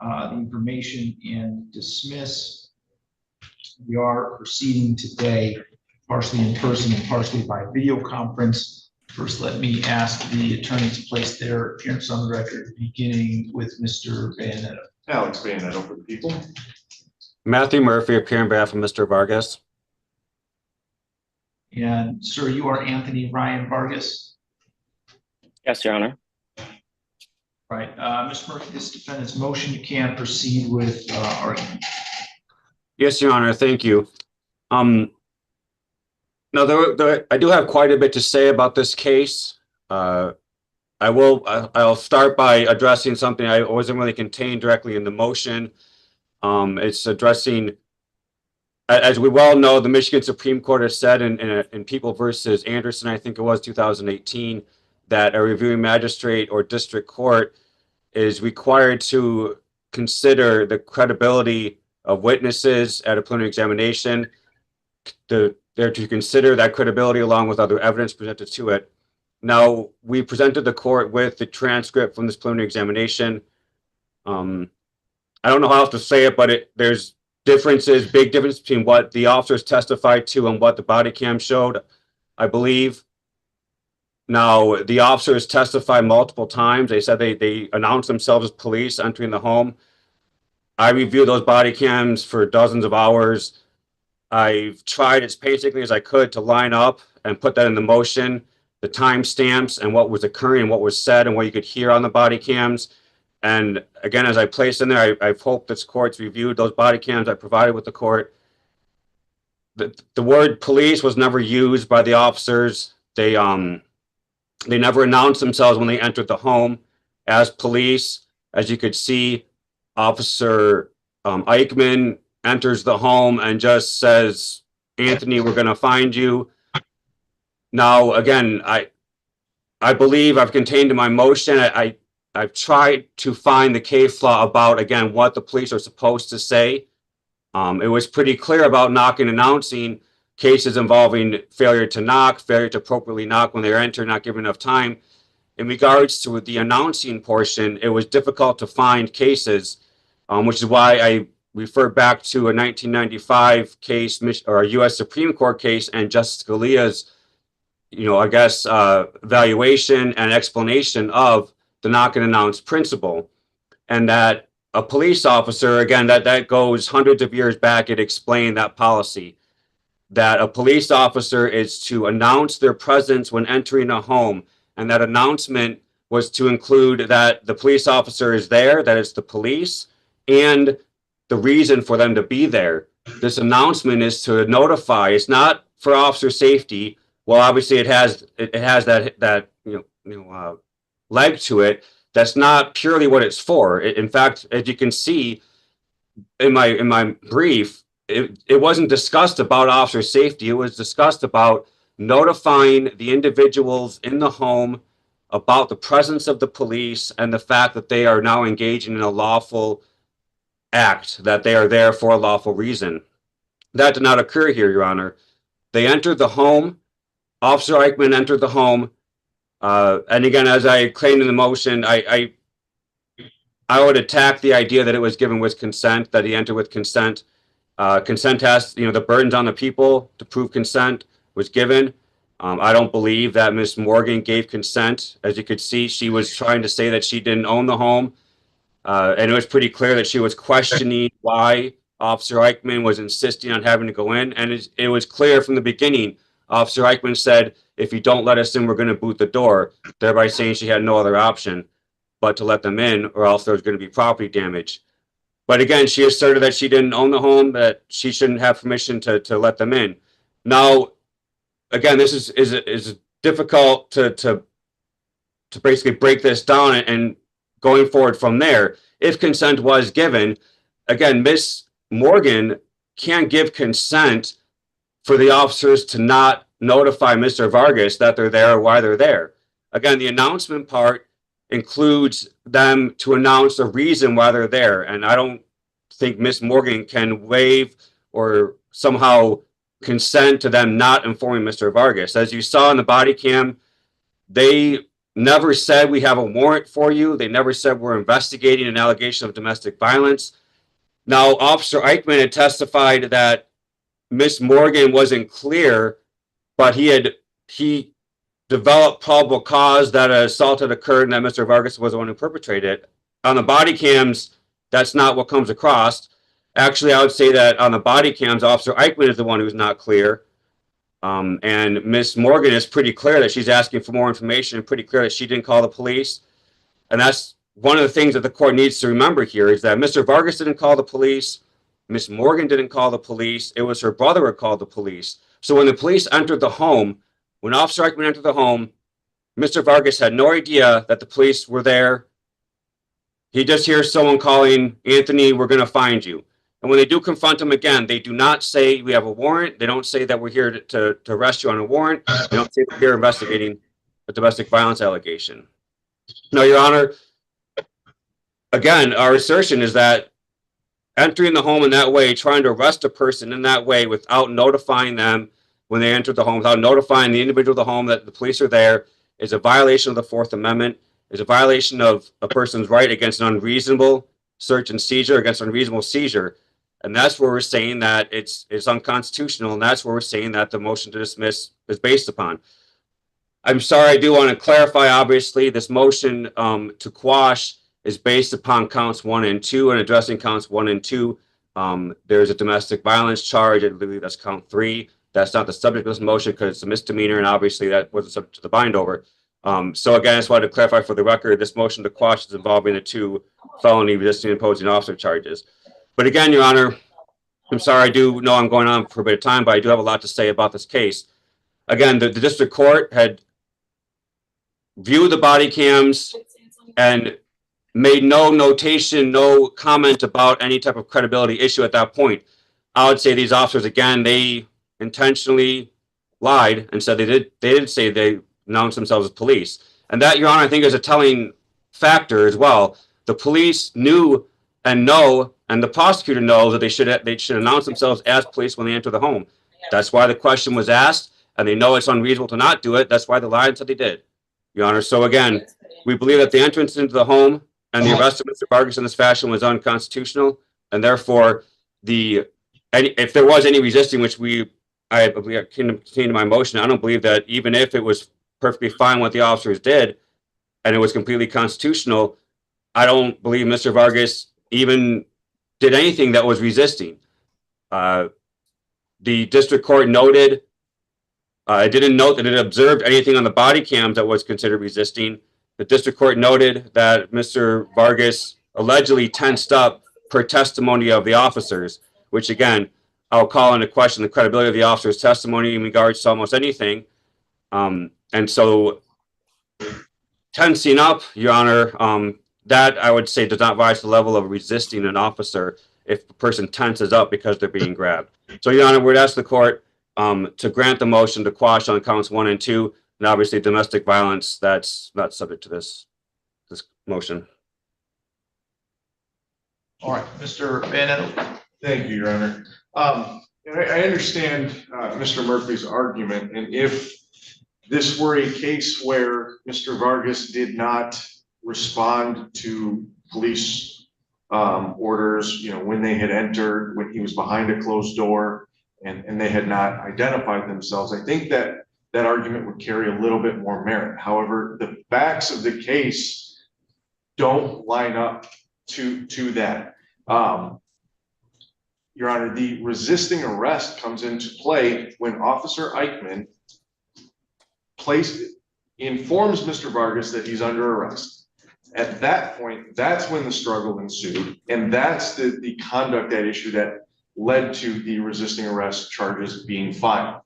the information and dismiss. We are proceeding today partially in person and partially by video conference. First, let me ask the attorney to place their appearance on the record, beginning with Mr. Bayonetto. Alex Bayonetto for the people. Matthew Murphy, appearing on behalf of Mr. Vargas. And sir, you are Anthony Ryan Vargas? Yes, Your Honor. Right. Mr. Murphy, this defendant's motion, you can proceed with argument. Yes, Your Honor, thank you. Now, I do have quite a bit to say about this case. I'll start by addressing something I wasn't really contained directly in the motion. It's addressing, as we well know, the Michigan Supreme Court has said in People versus Anderson, I think it was 2018, that a reviewing magistrate or district court is required to consider the credibility of witnesses at a preliminary examination. They're to consider that credibility along with other evidence presented to it. Now, we presented the court with the transcript from this preliminary examination. I don't know how else to say it, but there's differences, big difference between what the officers testified to and what the body cam showed, I believe. Now, the officers testified multiple times. They said they announced themselves as police entering the home. I reviewed those body cams for dozens of hours. I've tried as painstakingly as I could to line up and put that in the motion, the timestamps and what was occurring and what was said and what you could hear on the body cams. And again, as I placed in there, I've hoped this court's reviewed those body cams I provided with the court. The word police was never used by the officers. They never announced themselves when they entered the home as police. As you could see, Officer Eichmann enters the home and just says, "Anthony, we're going to find you." Now, again, I believe I've contained in my motion. I've tried to find the case law about, again, what the police are supposed to say. It was pretty clear about knocking and announcing, cases involving failure to knock, failure to appropriately knock when they enter, not given enough time. In regards to the announcing portion, it was difficult to find cases, which is why I refer back to a 1995 case or a U.S. Supreme Court case and Justice Scalia's, valuation and explanation of the knock and announce principle. And that a police officer, again, that goes hundreds of years back, it explained that policy, that a police officer is to announce their presence when entering a home. And that announcement was to include that the police officer is there, that it's the police, and the reason for them to be there. This announcement is to notify. It's not for officer safety. Well, obviously it has that leg to it. That's not purely what it's for. In fact, as you can see in my brief, it wasn't discussed about officer safety. It was discussed about notifying the individuals in the home about the presence of the police and the fact that they are now engaging in a lawful act, that they are there for a lawful reason. That did not occur here, Your Honor. They entered the home. Officer Eichmann entered the home. And again, as I claimed in the motion, I would attack the idea that it was given with consent, that he entered with consent. Consent has, the burdens on the people to prove consent was given. I don't believe that Ms. Morgan gave consent. As you could see, she was trying to say that she didn't own the home. And it was pretty clear that she was questioning why Officer Eichmann was insisting on having to go in, and it was clear from the beginning. Officer Eichmann said, if you don't let us in, we're going to boot the door, thereby saying she had no other option but to let them in, or else there was going to be property damage. But again, she asserted that she didn't own the home, that she shouldn't have permission to let them in. Now, again, this is difficult to basically break this down and going forward from there. If consent was given, again, Miss Morgan can't give consent for the officers to not notify Mr. Vargas that they're there or why they're there. Again, the announcement part includes them to announce the reason why they're there. And I don't think Miss Morgan can waive or somehow consent to them not informing Mr. Vargas. As you saw in the body cam, they never said we have a warrant for you. They never said we're investigating an allegation of domestic violence. Now, Officer Eichmann had testified that Miss Morgan wasn't clear, but he developed probable cause that an assault had occurred and that Mr. Vargas was the one who perpetrated it. On the body cams, that's not what comes across. Actually, I would say that on the body cams, Officer Eichmann is the one who's not clear. And Miss Morgan is pretty clear that she's asking for more information and pretty clear that she didn't call the police. And that's one of the things that the court needs to remember here is that Mr. Vargas didn't call the police. Miss Morgan didn't call the police. It was her brother who called the police. So when the police entered the home, when Officer Eichmann entered the home, Mr. Vargas had no idea that the police were there. He just hears someone calling, Anthony, we're going to find you. And when they do confront him again, they do not say we have a warrant. They don't say that we're here to arrest you on a warrant. They don't say we're here investigating a domestic violence allegation. No, Your Honor, again, our assertion is that entering the home in that way, trying to arrest a person in that way without notifying them when they entered the home, without notifying the individual of the home that the police are there, is a violation of the Fourth Amendment, is a violation of a person's right against an unreasonable search and seizure, against unreasonable seizure. And that's where we're saying that it's unconstitutional, and that's where we're saying that the motion to dismiss is based upon. I'm sorry, I do want to clarify, obviously, this motion to quash is based upon counts 1 and 2, and addressing counts 1 and 2. There's a domestic violence charge. I believe that's count 3. That's not the subject of this motion because it's a misdemeanor, and obviously that wasn't subject to the bind over. So again, I just wanted to clarify for the record, this motion to quash is involving the 2 felony resisting imposing officer charges. But again, Your Honor, I'm sorry, I do know I'm going on for a bit of time, but I do have a lot to say about this case. Again, the district court had viewed the body cams and made no notation, no comment about any type of credibility issue at that point. I would say these officers, again, they intentionally lied and said they did say they announced themselves as police. And that, Your Honor, I think is a telling factor as well. The police knew and know, and the prosecutor knows that they should announce themselves as police when they enter the home. That's why the question was asked, and they know it's unreasonable to not do it. That's why the lied and said they did, Your Honor. So again, we believe that the entrance into the home and the arrest of Mr. Vargas in this fashion was unconstitutional, and therefore, if there was any resisting, which I believe contained in my motion, I don't believe that even if it was perfectly fine what the officers did, and it was completely constitutional, I don't believe Mr. Vargas even did anything that was resisting. The district court noted, it didn't note that it observed anything on the body cams that was considered resisting. The district court noted that Mr. Vargas allegedly tensed up per testimony of the officers, which again, I'll call into question the credibility of the officer's testimony in regards to almost anything. And so tensing up, Your Honor, that I would say does not rise to the level of resisting an officer if a person tenses up because they're being grabbed. So, Your Honor, we'd ask the court to grant the motion to quash on counts 1 and 2, and obviously domestic violence, that's not subject to this motion. All right, Mr. Van. Thank you, Your Honor. I understand Mr. Murphy's argument, and if this were a case where Mr. Vargas did not respond to police orders, when they had entered, when he was behind a closed door, and they had not identified themselves, I think that that argument would carry a little bit more merit. However, the facts of the case don't line up to that. Your Honor, the resisting arrest comes into play when Officer Eichmann informs Mr. Vargas that he's under arrest. At that point, that's when the struggle ensued, and that's the conduct at issue that led to the resisting arrest charges being filed.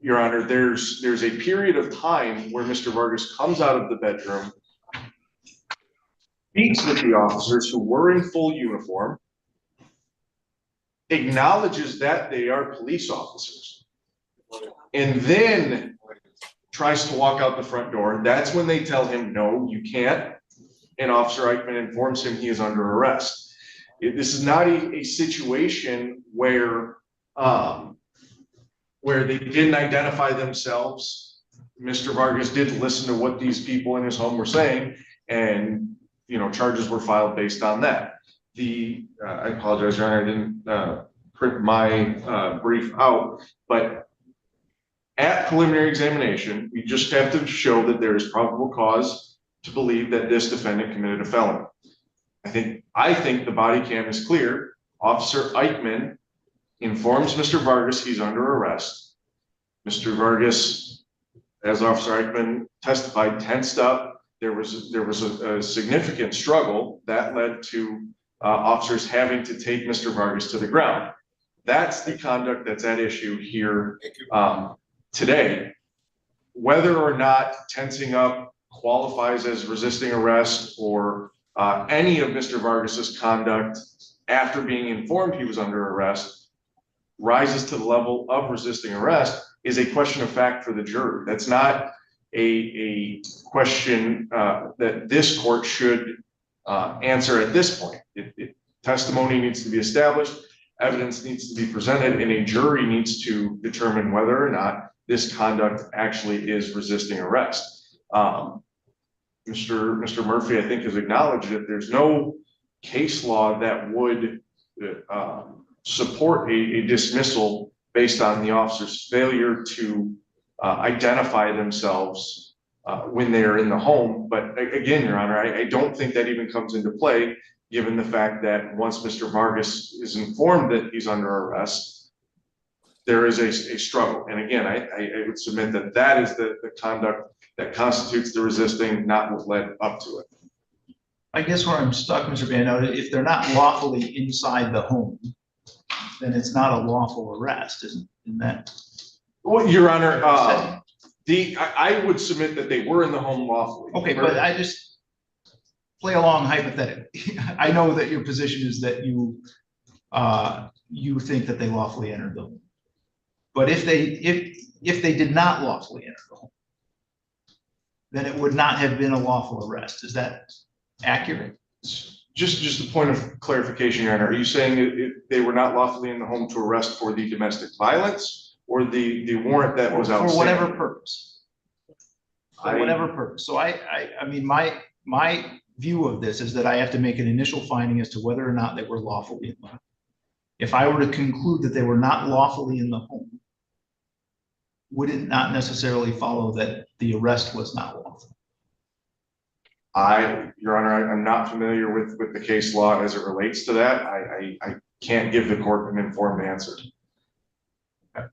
Your Honor, there's a period of time where Mr. Vargas comes out of the bedroom, speaks with the officers who were in full uniform, acknowledges that they are police officers, and then tries to walk out the front door. That's when they tell him, no, you can't. And Officer Eichmann informs him he is under arrest. This is not a situation where they didn't identify themselves. Mr. Vargas did listen to what these people in his home were saying, and charges were filed based on that. I apologize, Your Honor, I didn't print my brief out, but at preliminary examination, we just have to show that there is probable cause to believe that this defendant committed a felony. I think the body cam is clear. Officer Eichmann informs Mr. Vargas he's under arrest. Mr. Vargas, as Officer Eichmann testified, tensed up. There was a significant struggle that led to officers having to take Mr. Vargas to the ground. That's the conduct that's at issue here today. Whether or not tensing up qualifies as resisting arrest or any of Mr. Vargas's conduct after being informed he was under arrest rises to the level of resisting arrest is a question of fact for the jury. That's not a question that this court should answer at this point. Testimony needs to be established, evidence needs to be presented, and a jury needs to determine whether or not this conduct actually is resisting arrest. Mr. Murphy, I think, has acknowledged that there's no case law that would support a dismissal based on the officer's failure to identify themselves when they are in the home. But again, Your Honor, I don't think that even comes into play, given the fact that once Mr. Vargas is informed that he's under arrest, there is a struggle. And again, I would submit that that is the conduct that constitutes the resisting, not what led up to it. I guess where I'm stuck, Mr. Bando, if they're not lawfully inside the home, then it's not a lawful arrest, isn't that? Well, Your Honor, I would submit that they were in the home lawfully. Okay, but I just play along hypothetically. I know that your position is that you think that they lawfully entered the home. But if they did not lawfully enter the home, then it would not have been a lawful arrest. Is that accurate? Just a point of clarification, Your Honor. Are you saying they were not lawfully in the home to arrest for the domestic violence or the warrant that was outstanding? For whatever purpose. For whatever purpose. So I mean, my view of this is that I have to make an initial finding as to whether or not they were lawfully in the home. If I were to conclude that they were not lawfully in the home, would it not necessarily follow that the arrest was not lawful? Your Honor, I'm not familiar with the case law as it relates to that. I can't give the court an informed answer. Okay.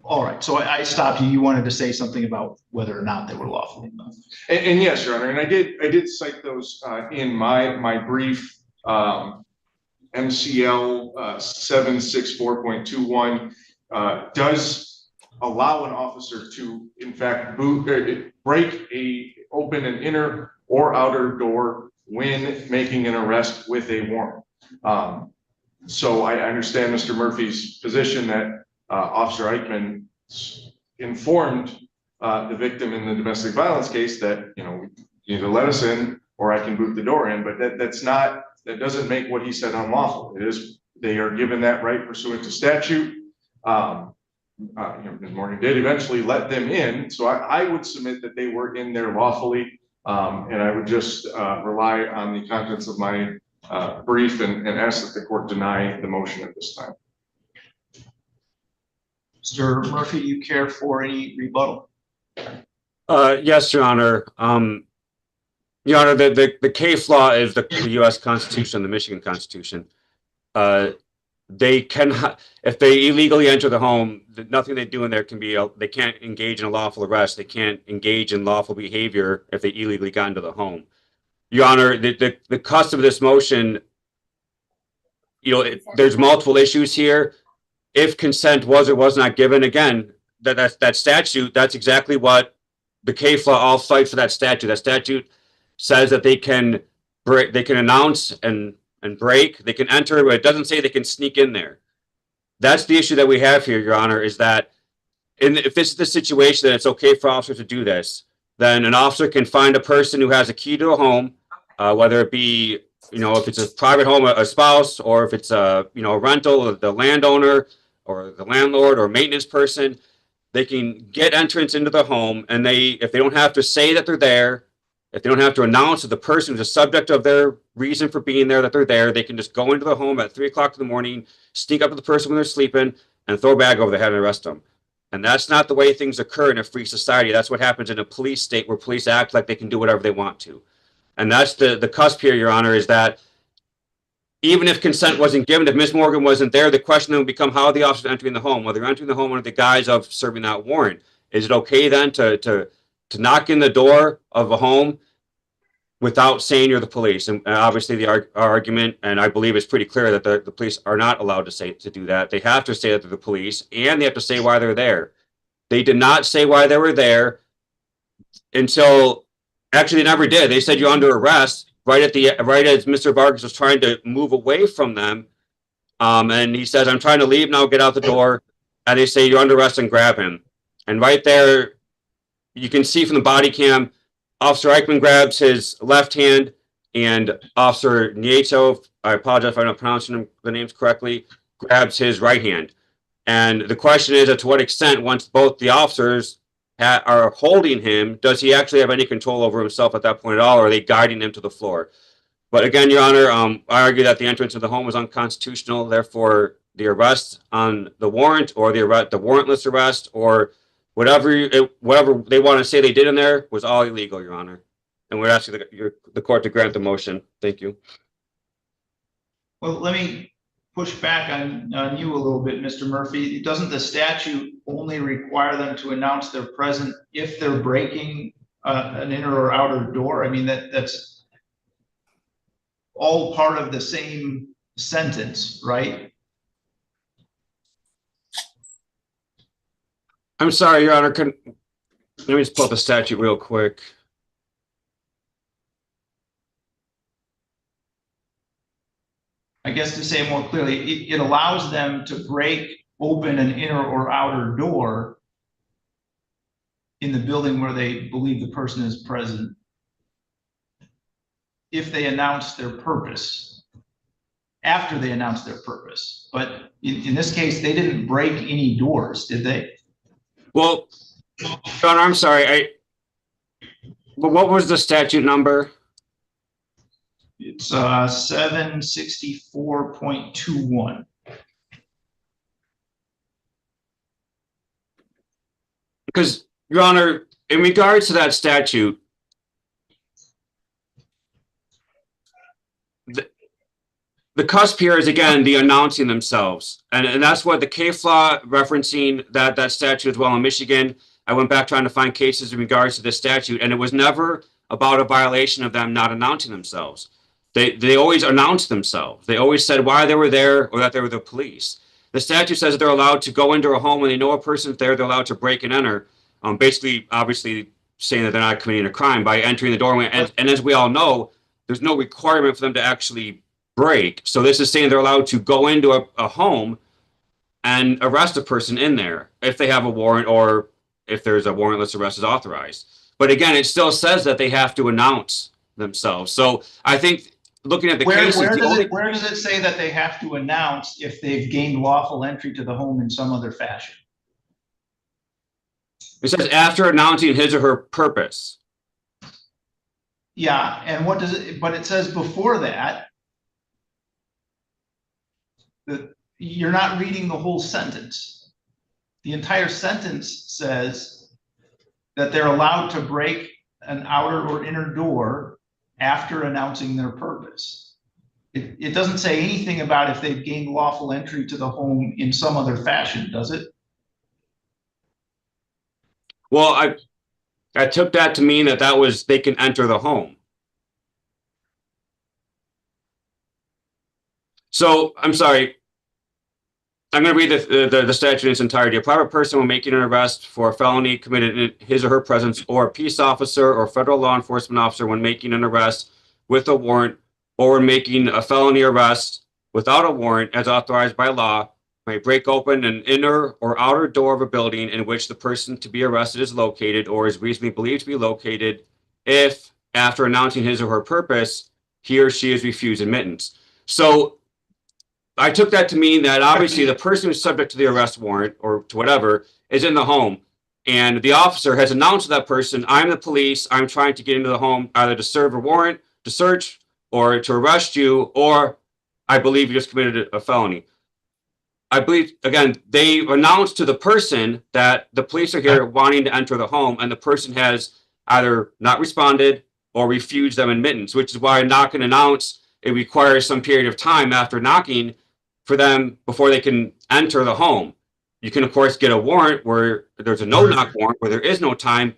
All right, so I stopped you. You wanted to say something about whether or not they were lawfully in the home. And yes, Your Honor, and I did cite those in my brief. MCL 764.21 does allow an officer to, in fact, break open an inner or outer door when making an arrest with a warrant. So I understand Mr. Murphy's position that Officer Eichmann informed the victim in the domestic violence case that, you either let us in or I can boot the door in, but that doesn't make what he said unlawful. It is, they are given that right pursuant to statute. Ms. Morgan did eventually let them in, so I would submit that they were in there lawfully, and I would just rely on the contents of my brief and ask that the court deny the motion at this time. Mr. Murphy, do you care for any rebuttal? Yes, Your Honor. Your Honor, the case law is the U.S. Constitution, the Michigan Constitution. They cannot, if they illegally enter the home, nothing they do in there can be, they can't engage in a lawful arrest. They can't engage in lawful behavior if they illegally got into the home. Your Honor, the cost of this motion, there's multiple issues here. If consent was or was not given, again, that statute, that's exactly what the case law all cites for that statute. That statute says that they can break, they can announce and break, they can enter, but it doesn't say they can sneak in there. That's the issue that we have here, Your Honor, is that if this is the situation that it's okay for officers to do this, then an officer can find a person who has a key to a home, whether it be, if it's a private home, a spouse, or if it's a rental, the landowner or the landlord or maintenance person. They can get entrance into the home, and if they don't have to say that they're there, if they don't have to announce that the person is the subject of their reason for being there, that they're there, they can just go into the home at 3 o'clock in the morning, sneak up to the person when they're sleeping, and throw a bag over their head and arrest them. And that's not the way things occur in a free society. That's what happens in a police state where police act like they can do whatever they want to. And that's the cusp here, Your Honor, is that even if consent wasn't given, if Ms. Morgan wasn't there, the question then would become how are the officers entering the home? Well, they're entering the home under the guise of serving that warrant. Is it okay then to knock in the door of a home without saying you're the police? And obviously our argument, and I believe it's pretty clear that the police are not allowed to do that. They have to say that they're the police, and they have to say why they're there. They did not say why they were there until, actually they never did. They said you're under arrest right as Mr. Vargas was trying to move away from them. And he says, I'm trying to leave now, get out the door. And they say you're under arrest and grab him. And right there, you can see from the body cam, Officer Eichmann grabs his left hand, and Officer Nieto, I apologize if I'm not pronouncing the names correctly, grabs his right hand. And the question is, to what extent, once both the officers are holding him, does he actually have any control over himself at that point at all, or are they guiding him to the floor? But again, Your Honor, I argue that the entrance of the home was unconstitutional. Therefore, the arrest on the warrant, or the warrantless arrest, or whatever they want to say they did in there, was all illegal, Your Honor. And we're asking the court to grant the motion. Thank you. Well, let me push back on you a little bit, Mr. Murphy. Doesn't the statute only require them to announce they're present if they're breaking an inner or outer door? I mean, that's all part of the same sentence, right? I'm sorry, Your Honor. Let me just pull up the statute real quick. I guess to say it more clearly, it allows them to break open an inner or outer door in the building where they believe the person is present if they announce their purpose, after they announce their purpose. But in this case, they didn't break any doors, did they? Well, Your Honor, I'm sorry. But what was the statute number? It's 764.21. Because, Your Honor, in regards to that statute, the cusp here is, again, the announcing themselves. And that's what the case law referencing that statute as well in Michigan. I went back trying to find cases in regards to this statute, and it was never about a violation of them not announcing themselves. They always announced themselves. They always said why they were there or that they were the police. The statute says that they're allowed to go into a home when they know a person's there. They're allowed to break and enter. Basically, obviously, saying that they're not committing a crime by entering the doorway. And as we all know, there's no requirement for them to actually break. So this is saying they're allowed to go into a home and arrest a person in there if they have a warrant or if there's a warrantless arrest is authorized. But again, it still says that they have to announce themselves. So I think looking at the cases, where does it say that they have to announce if they've gained lawful entry to the home in some other fashion? It says after announcing his or her purpose. Yeah, and what does it? But it says before that. You're not reading the whole sentence. The entire sentence says that they're allowed to break an outer or inner door after announcing their purpose. It doesn't say anything about if they've gained lawful entry to the home in some other fashion, does it? Well, I took that to mean that was they can enter the home. So I'm sorry. I'm going to read the statute in its entirety. A private person when making an arrest for a felony committed in his or her presence, or a peace officer or federal law enforcement officer when making an arrest with a warrant, or when making a felony arrest without a warrant as authorized by law, may break open an inner or outer door of a building in which the person to be arrested is located or is reasonably believed to be located if, after announcing his or her purpose, he or she is refused admittance. So I took that to mean that obviously the person who's subject to the arrest warrant or to whatever is in the home, and the officer has announced to that person, I'm the police, I'm trying to get into the home either to serve a warrant, to search, or to arrest you, or I believe you just committed a felony. I believe, again, they announced to the person that the police are here wanting to enter the home, and the person has either not responded or refused them admittance, which is why a knock and announce, it requires some period of time after knocking for them before they can enter the home. You can, of course, get a warrant where there's a no-knock warrant where there is no time,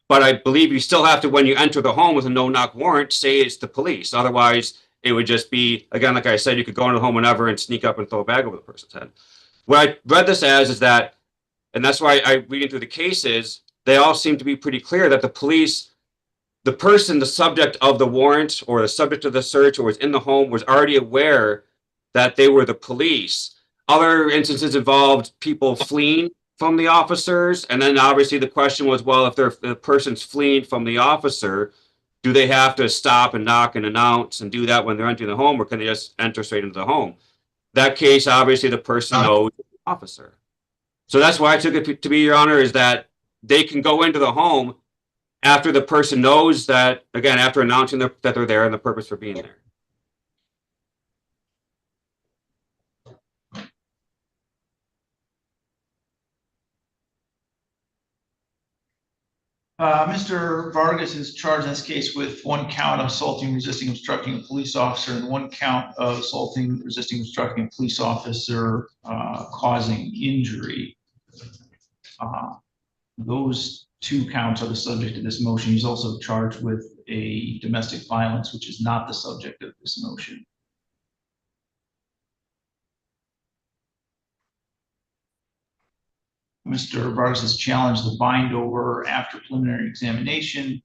but I believe you still have to, when you enter the home with a no-knock warrant, say it's the police. Otherwise, it would just be, again, like I said, you could go into the home whenever and sneak up and throw a bag over the person's head. What I read this as is that, and that's why I reading through the cases, they all seem to be pretty clear that the police, the person, the subject of the warrant or the subject of the search or was in the home was already aware that they were the police. Other instances involved people fleeing from the officers. And then obviously the question was, well, if the person's fleeing from the officer, do they have to stop and knock and announce and do that when they're entering the home, or can they just enter straight into the home? That case, obviously the person knows the officer. So that's why I took it to be, Your Honor, is that they can go into the home after the person knows that, again, after announcing that they're there and the purpose for being there. Mr. Vargas is charged in this case with 1 count of assaulting, resisting, obstructing a police officer, and 1 count of assaulting, resisting, obstructing a police officer causing injury. Those 2 counts are the subject of this motion. He's also charged with a domestic violence, which is not the subject of this motion. Mr. Vargas has challenged the bind over after preliminary examination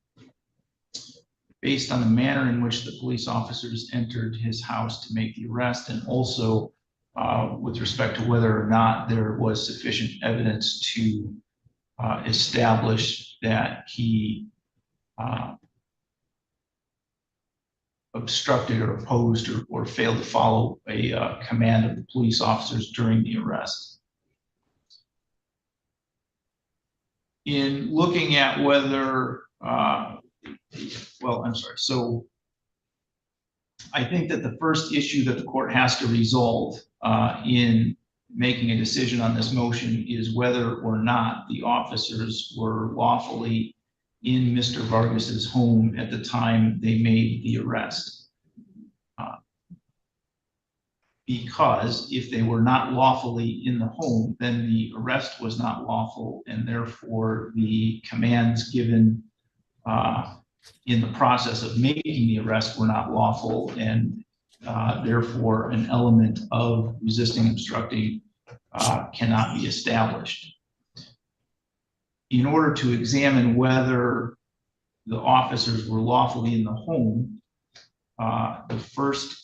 based on the manner in which the police officers entered his house to make the arrest, and also with respect to whether or not there was sufficient evidence to establish that he obstructed or opposed or failed to follow a command of the police officers during the arrest. In looking at whether, so I think that the first issue that the court has to resolve in making a decision on this motion is whether or not the officers were lawfully in Mr. Vargas's home at the time they made the arrest. Because if they were not lawfully in the home, then the arrest was not lawful, and therefore the commands given in the process of making the arrest were not lawful, and therefore an element of resisting, obstructing cannot be established. In order to examine whether the officers were lawfully in the home, the first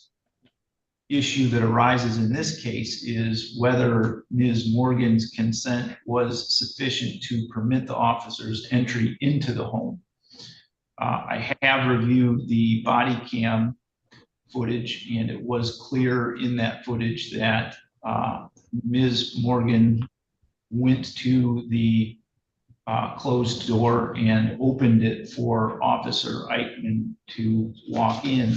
issue that arises in this case is whether Ms. Morgan's consent was sufficient to permit the officers entry into the home. I have reviewed the body cam footage, and it was clear in that footage that Ms. Morgan went to the closed door and opened it for Officer Eichmann to walk in.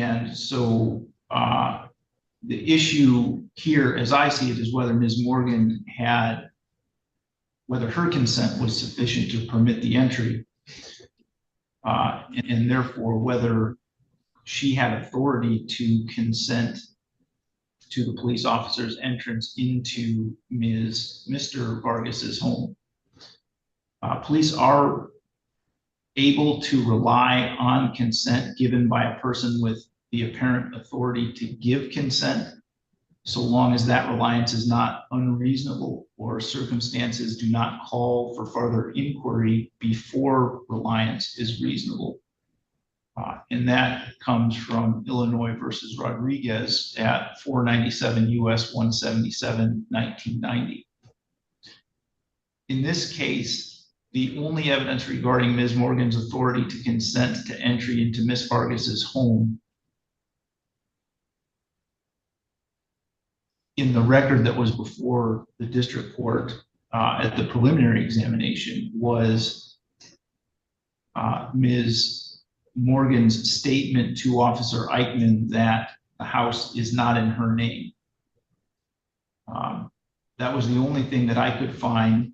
And so the issue here, as I see it, is whether Ms. Morgan had whether her consent was sufficient to permit the entry, and therefore whether she had authority to consent to the police officer's entrance into Mr. Vargas's home. Police are able to rely on consent given by a person with the apparent authority to give consent, so long as that reliance is not unreasonable or circumstances do not call for further inquiry before reliance is reasonable. And that comes from Illinois versus Rodriguez at 497 U.S. 177, 1990. In this case, the only evidence regarding Ms. Morgan's authority to consent to entry into Ms. Vargas's home in the record that was before the district court at the preliminary examination was Ms. Morgan's statement to Officer Eichmann that the house is not in her name. That was the only thing that I could find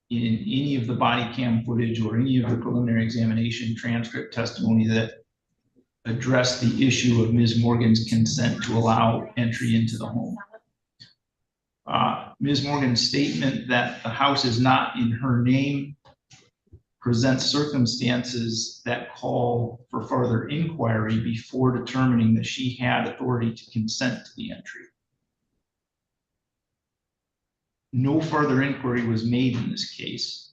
in any of the body cam footage or any of the preliminary examination transcript testimony that addressed the issue of Ms. Morgan's consent to allow entry into the home. Ms. Morgan's statement that the house is not in her name presents circumstances that call for further inquiry before determining that she had authority to consent to the entry. No further inquiry was made in this case.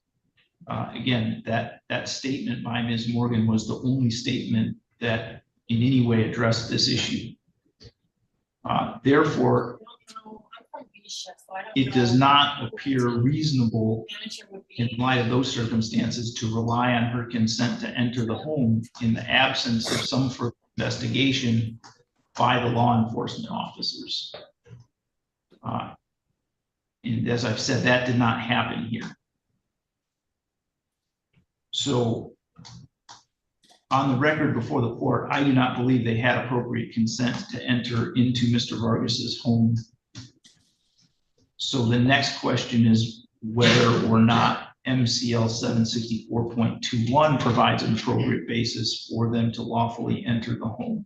Again, that statement by Ms. Morgan was the only statement that in any way addressed this issue. Therefore, it does not appear reasonable in light of those circumstances to rely on her consent to enter the home in the absence of some further investigation by the law enforcement officers. And as I've said, that did not happen here. So on the record before the court, I do not believe they had appropriate consent to enter into Mr. Vargas's home. So the next question is whether or not MCL 764.21 provides an appropriate basis for them to lawfully enter the home.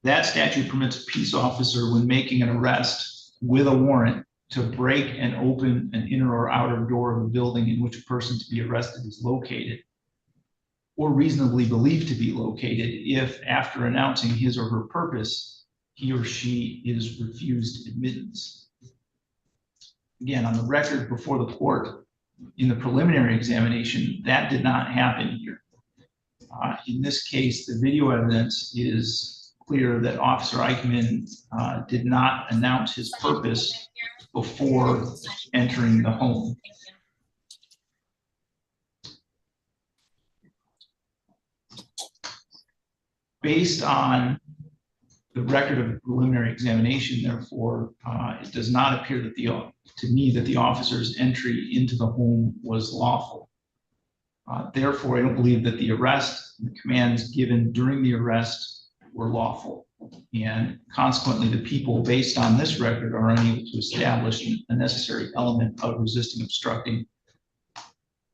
That statute permits a peace officer when making an arrest with a warrant to break and open an inner or outer door of a building in which a person to be arrested is located or reasonably believed to be located if, after announcing his or her purpose, he or she is refused admittance. Again, on the record before the court in the preliminary examination, that did not happen here. In this case, the video evidence is clear that Officer Eichmann did not announce his purpose before entering the home. Based on the record of the preliminary examination, therefore, it does not appear that to me that the officer's entry into the home was lawful. Therefore, I don't believe that the arrest and the commands given during the arrest were lawful. And consequently, the people, based on this record, are unable to establish a necessary element of resisting, obstructing,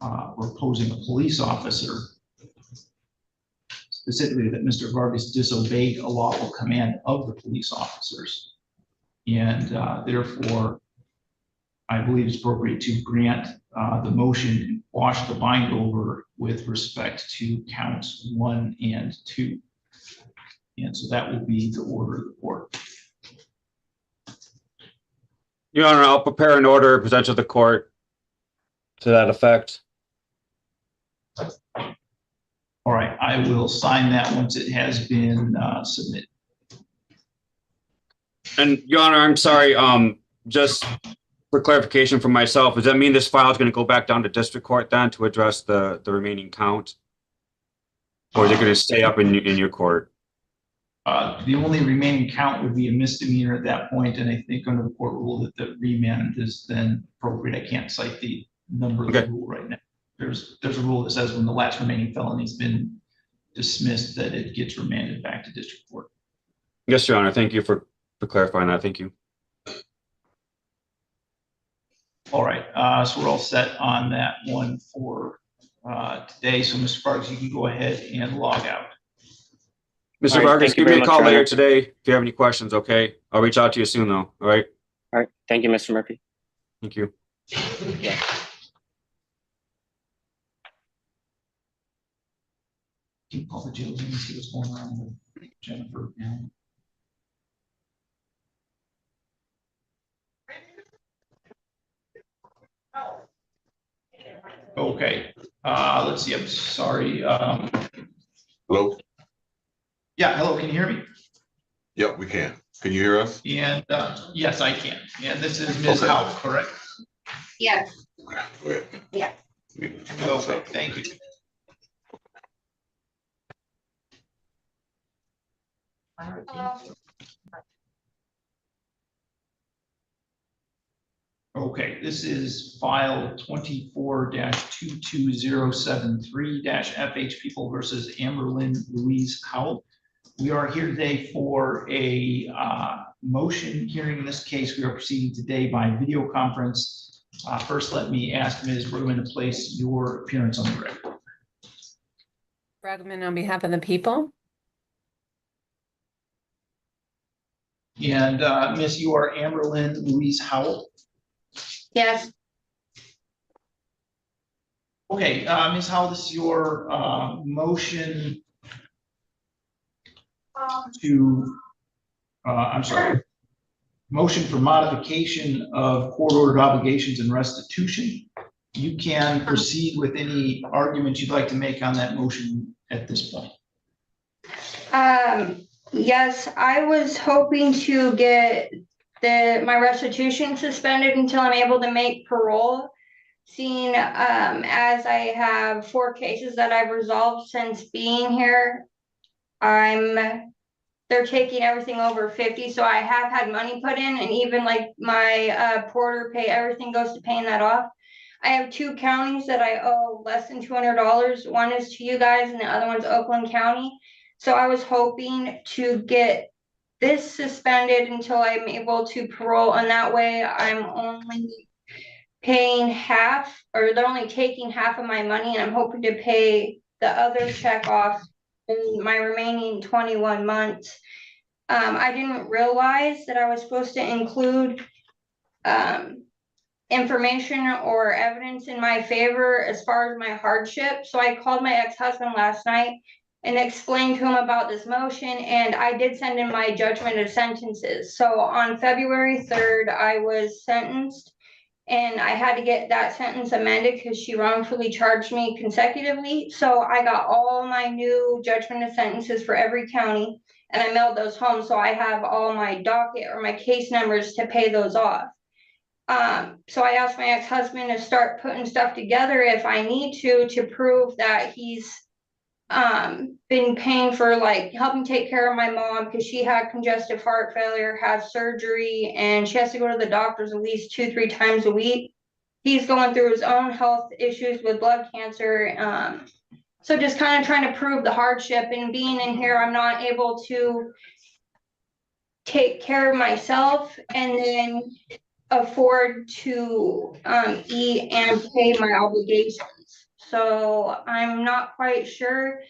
or opposing a police officer, specifically that Mr. Vargas disobeyed a lawful command of the police officers. And therefore, I believe it's appropriate to grant the motion and quash the bind over with respect to counts 1 and 2. And so that will be the order of the court. Your Honor, I'll prepare an order presented to the court to that effect. All right, I will sign that once it has been submitted. And Your Honor, I'm sorry, just for clarification for myself, does that mean this file is going to go back down to district court then to address the remaining count? Or is it going to stay up in your court? The only remaining count would be a misdemeanor at that point, and I think under the court rule that the remand is then appropriate. I can't cite the number of the rule right now. There's a rule that says when the last remaining felony's been dismissed, that it gets remanded back to district court. Yes, Your Honor. Thank you for clarifying that. Thank you. All right, so we're all set on that one for today. So Mr. Vargas, you can go ahead and log out. Mr. All right, Vargas, thank you give me very a much, call Your later Honor. today if you have any questions, okay? I'll reach out to you soon though, all right? All right. Thank you, Mr. Murphy. Thank you. Yeah. Can you call the jail and see what's going on with Jennifer now? Okay, let's see, I'm sorry. Hello? Yeah, hello, can you hear me? Yep, we can. Can you hear us? And yes, I can. And this is Ms. Okay. Howell, correct? Yes. Go ahead. Yeah. Okay, thank you. Okay, this is file 24-22073-FH People versus Amberlynn Louise Howell. We are here today for a motion hearing. In this case, we are proceeding today by video conference. First, let me ask Ms. Brugman to place your appearance on the record. Brugman on behalf of the people. And Miss, you are Amberlynn Louise Howell. Yes. Okay, Ms. Howell, this is your motion to, I'm sorry, motion for modification of court-ordered obligations and restitution. You can proceed with any argument you'd like to make on that motion at this point. Yes, I was hoping to get my restitution suspended until I'm able to make parole. Seeing as I have 4 cases that I've resolved since being here, they're taking everything over 50, so I have had money put in, and even like my porter pay, everything goes to paying that off. I have 2 counties that I owe less than $200. One is to you guys and the other one's Oakland County. So I was hoping to get this suspended until I'm able to parole, and that way I'm only paying half, or they're only taking half of my money, and I'm hoping to pay the other check off in my remaining 21 months. I didn't realize that I was supposed to include information or evidence in my favor as far as my hardship. So I called my ex-husband last night and explained to him about this motion, and I did send in my judgment of sentences. So on February 3rd, I was sentenced, and I had to get that sentence amended because she wrongfully charged me consecutively. So I got all my new judgment of sentences for every county, and I mailed those home. So I have all my docket or my case numbers to pay those off. So I asked my ex-husband to start putting stuff together if I need to prove that he's been paying for, like, helping take care of my mom because she had congestive heart failure, has surgery, and she has to go to the doctors at least 2-3 times a week. He's going through his own health issues with blood cancer. So just kind of trying to prove the hardship, and being in here, I'm not able to take care of myself and then afford to eat and pay my obligations. So I'm not quite sure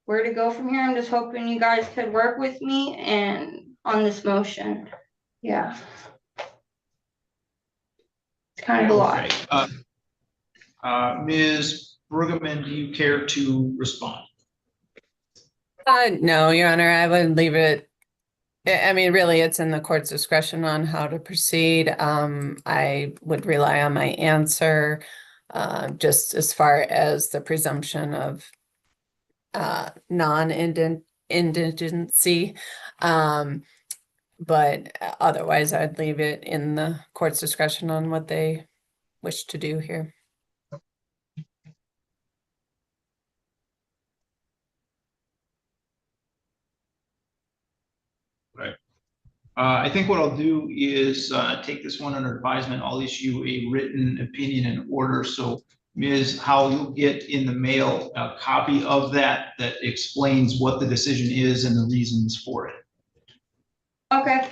where to go from here. I'm just hoping you guys could work with me and on this motion. Yeah. It's kind of a lot. Okay. Ms. Bruggeman, do you care to respond? No, Your Honor, I would leave it. I mean, really, it's in the court's discretion on how to proceed. I would rely on my answer, just as far as the presumption of non-indigency. But otherwise, I'd leave it in the court's discretion on what they wish to do here. Right. I think what I'll do is take this one under advisement. I'll issue a written opinion and order. So Ms. Howell, you'll get in the mail a copy of that explains what the decision is and the reasons for it. Okay.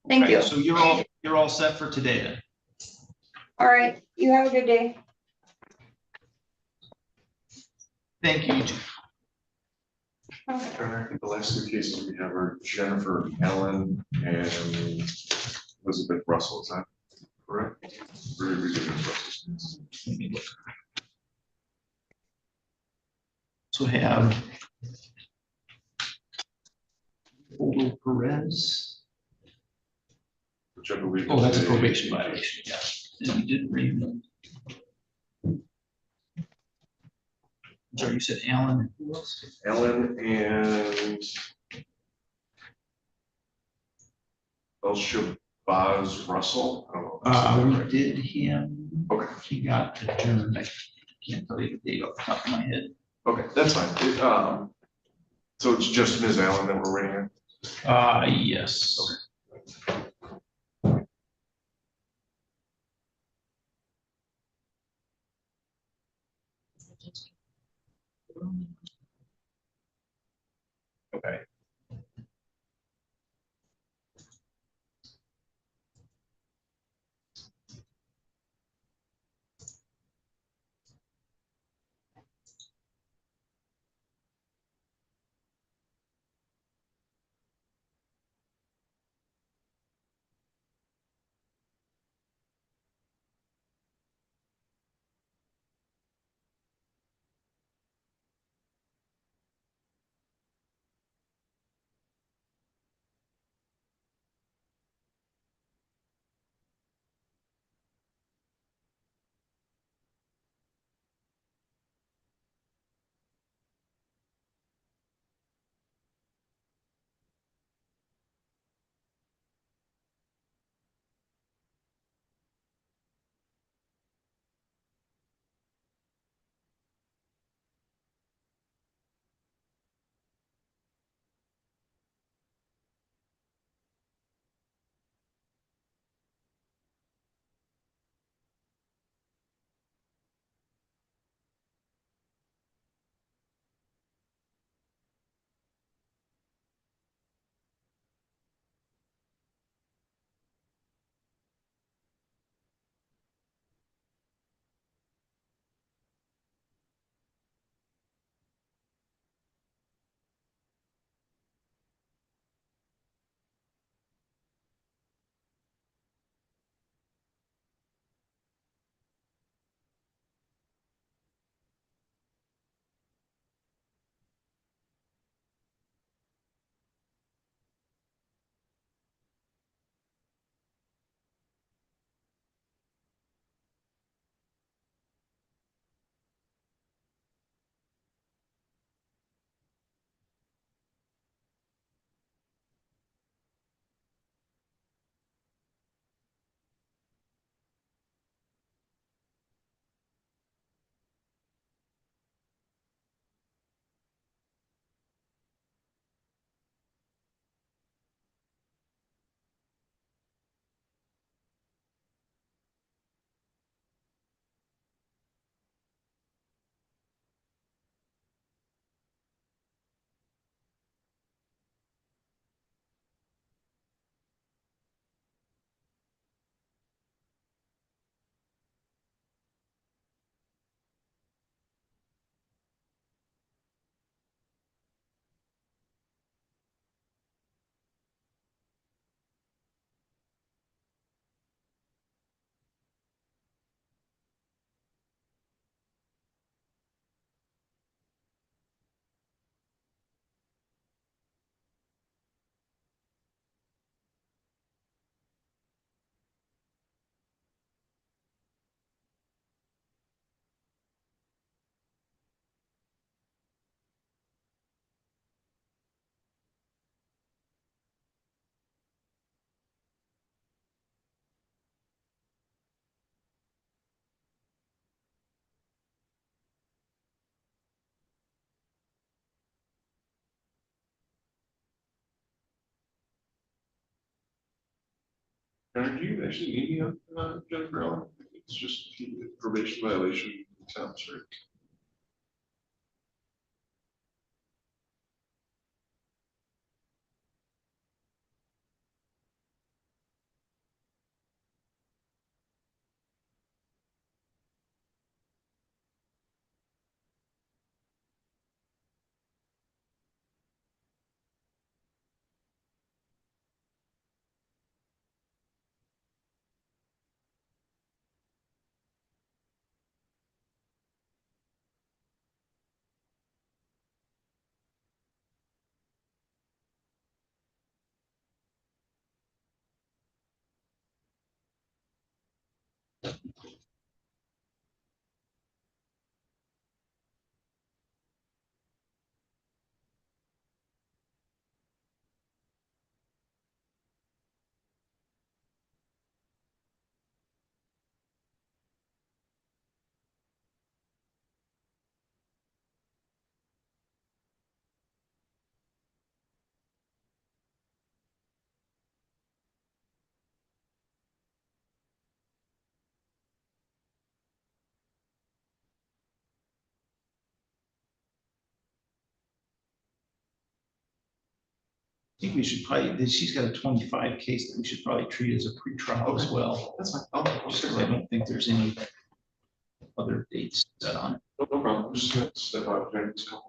Thank you. So you're all set for today then. All right, you have a good day. Thank you. I think the last two cases we have are Jennifer Allen and Elizabeth Russell, is that correct? Very Russell. Let me look. So have Odo Perez. Which I believe. Oh, that's a probation violation, yeah. And we did read them. Sorry, you said Alan and who else? Allen and Shabazz Russell. I don't know if that's We right. did him. Okay. He got adjourned. I can't tell you the date off the top of my head. Okay, that's fine. So it's just Ms. Allen that we're waiting on? Yes. Okay. Okay. Karen, do you actually need me on Jennifer Allen? It's just probation violation. Sounds right. think we should probably, she's got a 25 case that we should probably treat as a pretrial as well. That's fine. Just because I don't think there's any other dates set on it. No problem. I'm just gonna step out there. Let's go.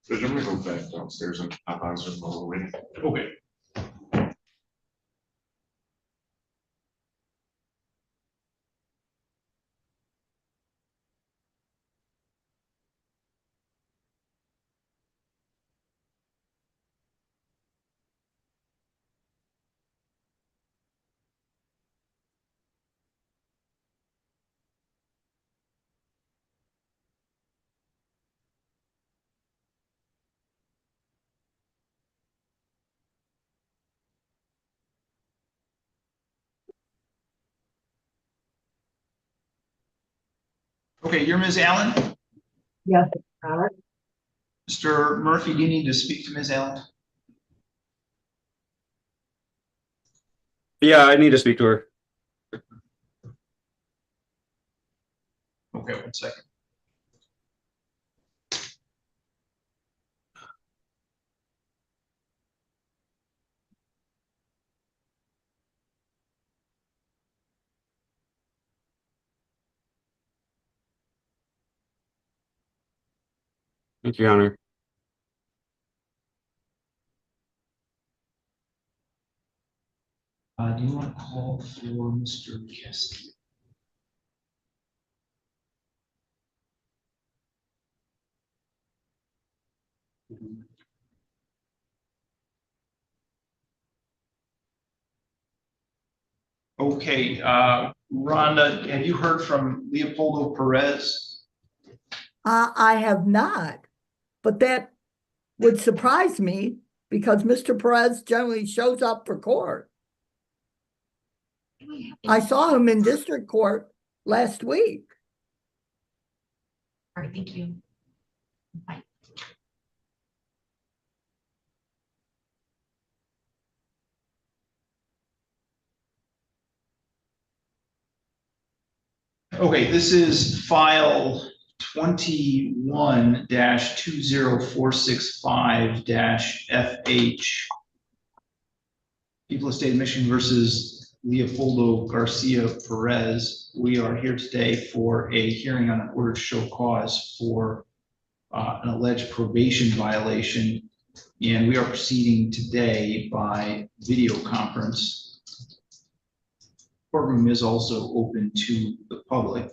So I'm gonna go back downstairs and hop on Zoom while we're waiting. Okay. Okay, you're Ms. Allen? Yes. Mr. Murphy, do you need to speak to Ms. Allen? Yeah, I need to speak to her. Okay, 1 second. Thank you, Your Honor. Do you want to call for Mr. Castillo? Okay, Rhonda, have you heard from Leopoldo Perez? I have not, but that would surprise me because Mr. Perez generally shows up for court. I saw him in district court last week. All right, thank you. Bye. Okay, this is file 21-20465-FH. People of State of Michigan versus Leopoldo Garcia Perez. We are here today for a hearing on an order to show cause for an alleged probation violation. And we are proceeding today by video conference. Courtroom is also open to the public.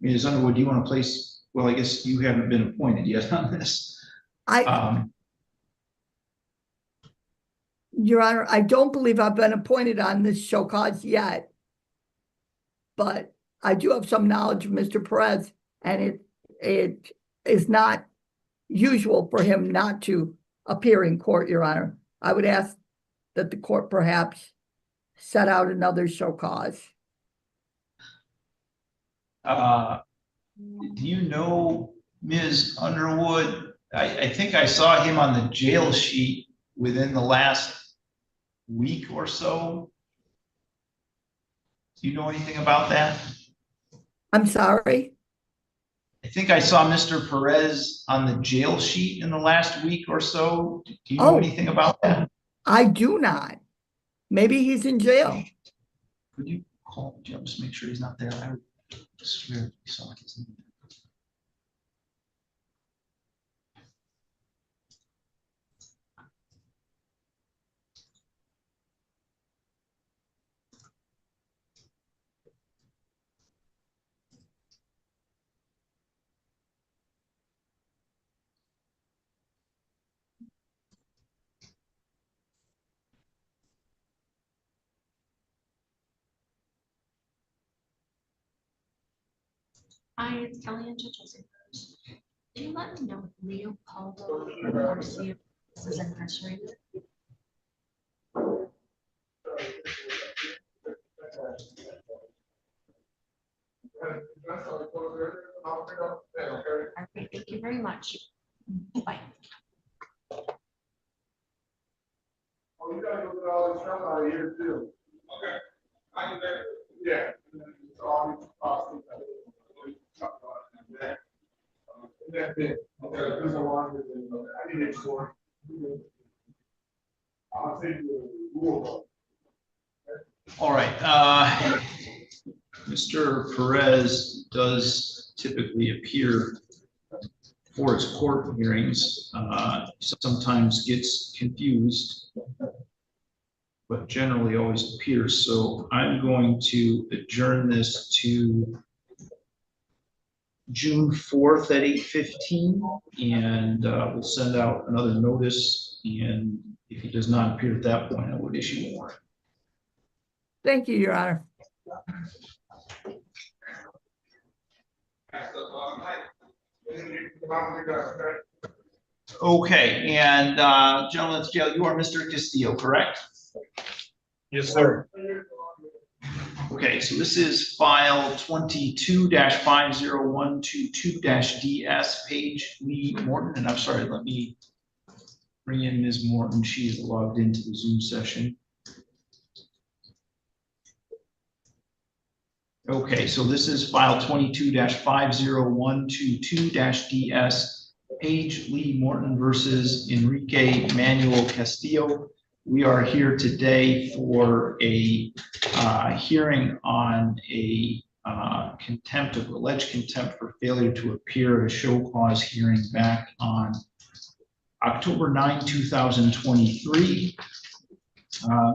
Ms. Underwood, do you want to place, well, I guess you haven't been appointed yet on this. Your Honor, I don't believe I've been appointed on this show cause yet. But I do have some knowledge of Mr. Perez, and it is not usual for him not to appear in court, Your Honor. I would ask that the court perhaps set out another show cause. Do you know Ms. Underwood? I think I saw him on the jail sheet within the last week or so. Do you know anything about that? I'm sorry? I think I saw Mr. Perez on the jail sheet in the last week or so. Do you know Oh. anything about that? I do not. Maybe he's in jail. Could you call Jim, just make sure he's not there? I would swear I saw his name. Hi, it's Kelly and Judge Rose. Can you let me know if Leopoldo Garcia is incarcerated? Okay, thank you very much. Bye. Oh, you gotta go get all this stuff out of here too. Okay. I can, yeah. That's it. Okay, there's a lot of, I need it for. I'll take the rule. All right, Mr. Perez does typically appear for his court hearings, sometimes gets confused, but generally always appears. So I'm going to adjourn this to June 4th at 8:15, and we'll send out another notice, and if he does not appear at that point, I would issue a warrant. Thank you, Your Honor. Okay, and gentlemen, jail, you are Mr. Castillo, correct? Yes, sir. Okay, so this is file 22-50122-DS, page Lee Morton, and I'm sorry, let me bring in Ms. Morton. She is logged into the Zoom session. Okay, so this is file 22-50122-DS, Page Lee Morton versus Enrique Manuel Castillo. We are here today for a hearing on a contempt of alleged contempt for failure to appear at a show cause hearing back on October 9, 2023.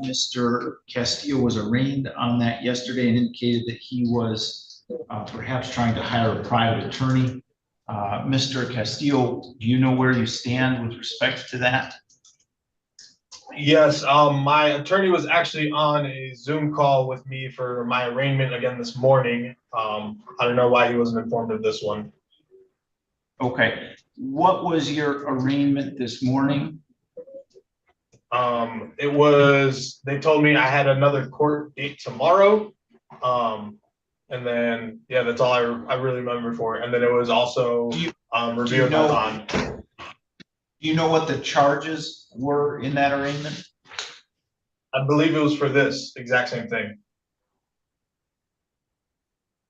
Mr. Castillo was arraigned on that yesterday and indicated that he was perhaps trying to hire a private attorney. Mr. Castillo, do you know where you stand with respect to that? Yes, my attorney was actually on a Zoom call with me for my arraignment again this morning. I don't know why he wasn't informed of this one. Okay, what was your arraignment this morning? It was, they told me I had another court date tomorrow. And then, yeah, that's all I really remember for it. And then it was also reviewed by bond. Do you know what the charges were in that arraignment? I believe it was for this exact same thing.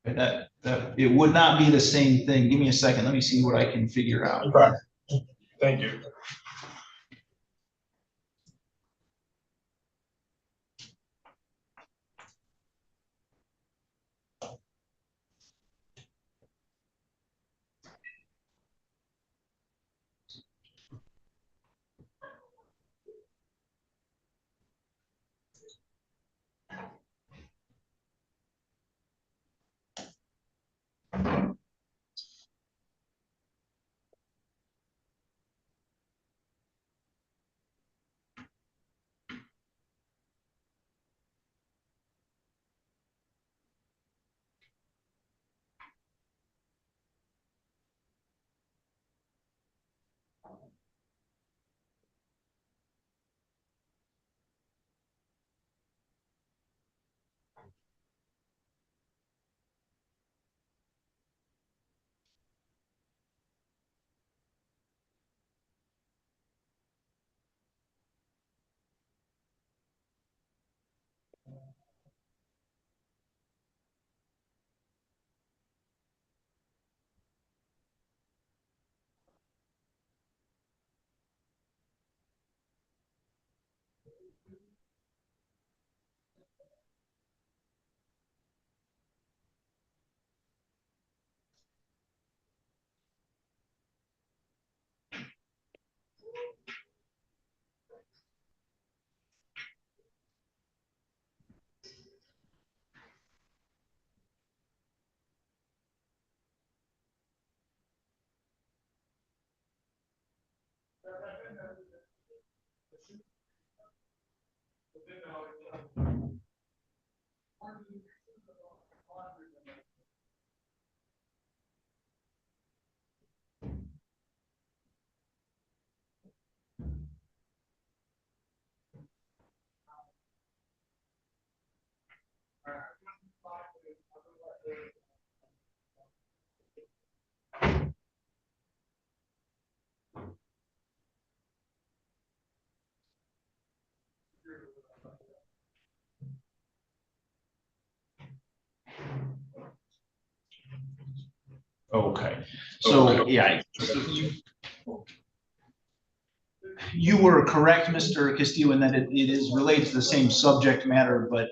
That it would not be the same thing. Give me a second. Let me see what I can figure out. Okay. Thank you. Okay, so yeah, you were correct, Mr. Castillo, in that it is related to the same subject matter, but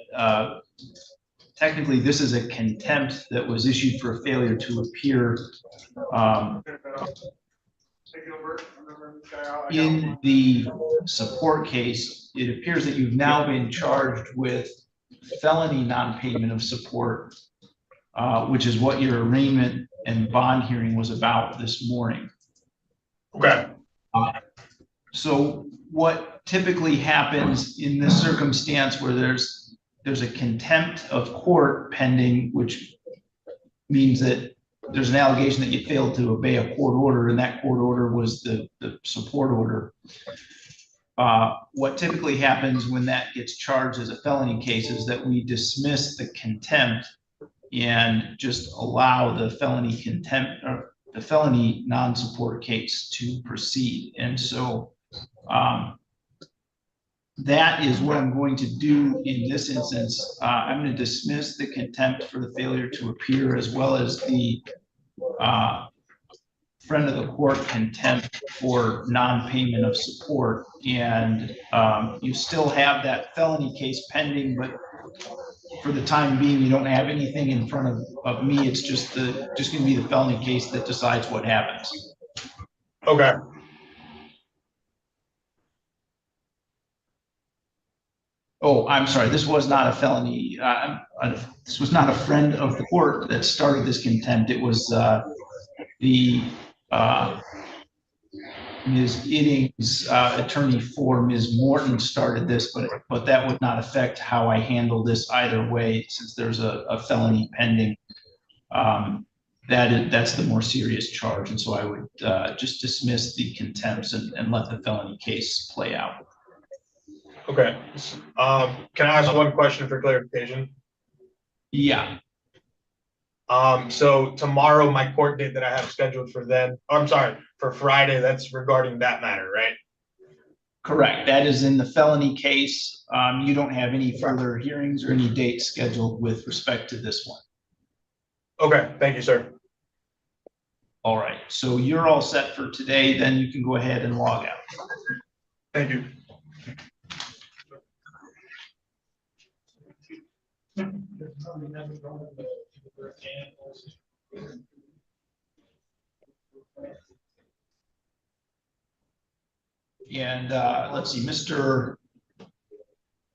technically this is a contempt that was issued for a failure to appear. In the support case, it appears that you've now been charged with felony non-payment of support, which is what your arraignment and bond hearing was about this morning. Okay. So what typically happens in this circumstance where there's a contempt of court pending, which means that there's an allegation that you failed to obey a court order, and that court order was the support order. What typically happens when that gets charged as a felony case is that we dismiss the contempt and just allow the felony contempt or the felony non-support case to proceed. And so that is what I'm going to do in this instance. I'm going to dismiss the contempt for the failure to appear, as well as the friend of the court contempt for non-payment of support. And you still have that felony case pending, but for the time being, you don't have anything in front of me. It's just going to be the felony case that decides what happens. Okay. Oh, I'm sorry. This was not a felony. This was not a friend of the court that started this contempt. It was the Ms. Idding's attorney for Ms. Morton started this, but that would not affect how I handle this either way, since there's a felony pending. That's the more serious charge, and so I would just dismiss the contempts and let the felony case play out. Okay. Can I ask one question for clarification? Yeah. So tomorrow, my court date that I have scheduled for for Friday, that's regarding that matter, right? Correct. That is in the felony case. You don't have any further hearings or any dates scheduled with respect to this one. Okay, thank you, sir. All right, so you're all set for today, then you can go ahead and log out. Thank you. And let's see, Mr.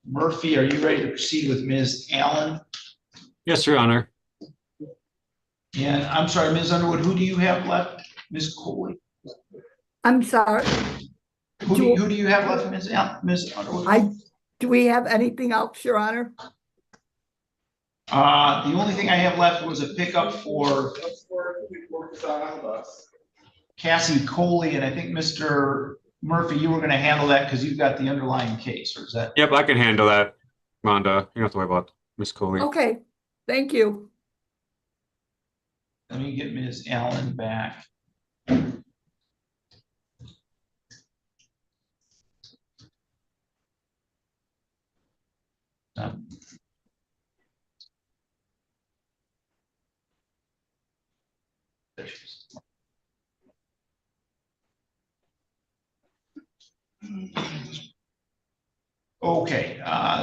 Murphy, are you ready to proceed with Ms. Allen? Yes, Your Honor. And I'm sorry, Ms. Underwood, who do you have left? Ms. Kohley? I'm sorry. Who do you have left, Ms. Underwood? Do we have anything else, Your Honor? The only thing I have left was a pickup for Cassie Kohley, and I think Mr. Murphy, you were going to handle that because you've got the underlying case, or is that? Yep, I can handle that, Rhonda. You don't have to worry about Ms. Kohley. Okay, thank you. Let me get Ms. Allen back. There she is. Okay,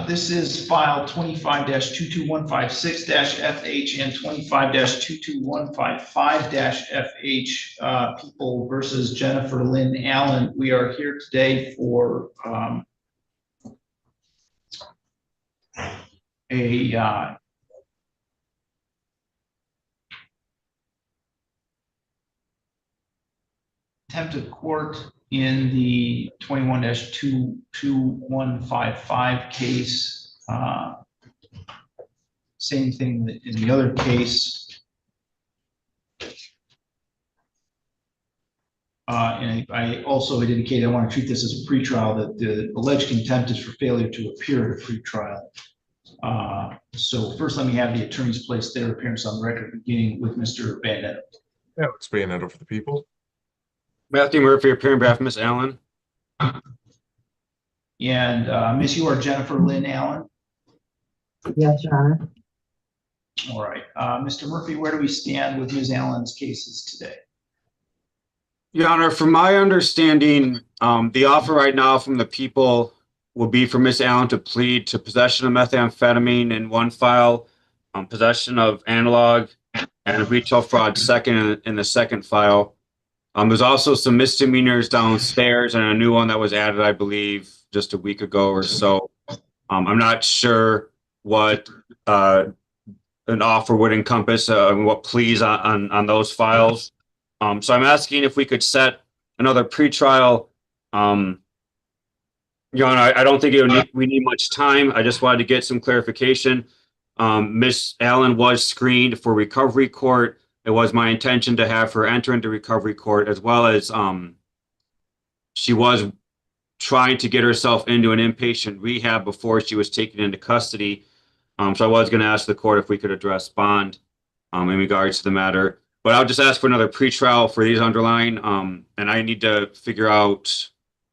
this is file 25-22156-FH and 25-22155-FH, People versus Jennifer Lynn Allen. We are here today for a contempt of court in the 21-22155 case. Same thing that in the other case. And I also had indicated I want to treat this as a pretrial, that the alleged contempt is for failure to appear at a pretrial. So first, let me have the attorneys place their appearance on record, beginning with Mr. Bandetto. Yeah, it's Bandetto for the people. Matthew Murphy, appearing on behalf of Ms. Allen. And Miss, you are Jennifer Lynn Allen. Yes, Your Honor. All right. Mr. Murphy, where do we stand with Ms. Allen's cases today? Your Honor, from my understanding, the offer right now from the people will be for Ms. Allen to plead to possession of methamphetamine in one file, possession of analog, and retail fraud second in the second file. There's also some misdemeanors downstairs and a new one that was added, I believe, just a week ago or so. I'm not sure what an offer would encompass, what pleas on those files. So I'm asking if we could set another pretrial. Your Honor, I don't think we need much time. I just wanted to get some clarification. Miss Allen was screened for recovery court. It was my intention to have her enter into recovery court, as well as she was trying to get herself into an inpatient rehab before she was taken into custody. So I was going to ask the court if we could address bond in regards to the matter. But I'll just ask for another pretrial for these underlying, and I need to figure out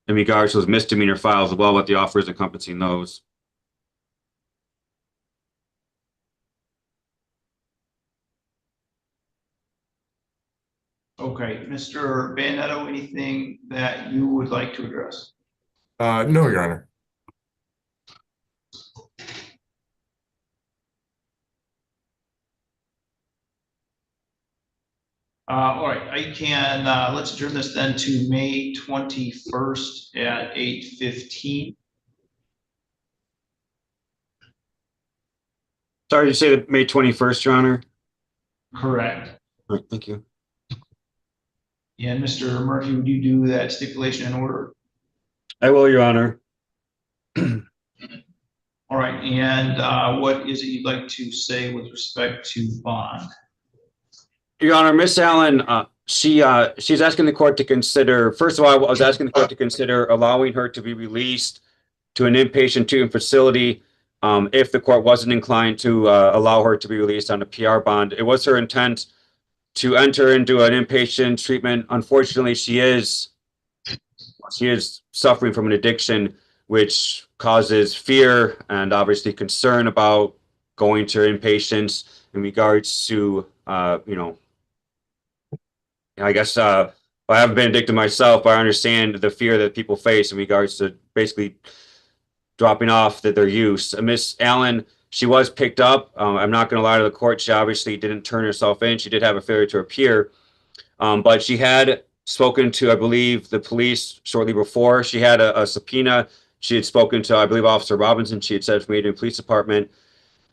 in regards to those misdemeanor files as well what the offer is encompassing those. Okay, Mr. Bandetto, anything that you would like to address? No, Your Honor. All right, I can, let's adjourn this then to May 21st at 8:15. Sorry to say that May 21st, Your Honor. Correct. All right, thank you. And Mr. Murphy, would you do that stipulation in order? I will, Your Honor. All right, and what is it you'd like to say with respect to bond? Your Honor, Miss Allen, she's asking the court to consider, first of all, I was asking the court to consider allowing her to be released to an inpatient treatment facility if the court wasn't inclined to allow her to be released on a PR bond. It was her intent to enter into an inpatient treatment. Unfortunately, she is suffering from an addiction, which causes fear and obviously concern about going to inpatients in regards to, I guess I haven't been addicted myself, but I understand the fear that people face in regards to basically dropping off their use. Miss Allen, she was picked up. I'm not going to lie to the court. She obviously didn't turn herself in. She did have a failure to appear, but she had spoken to, I believe, the police shortly before. She had a subpoena. She had spoken to, I believe, Officer Robinson. She had said from the Police Department.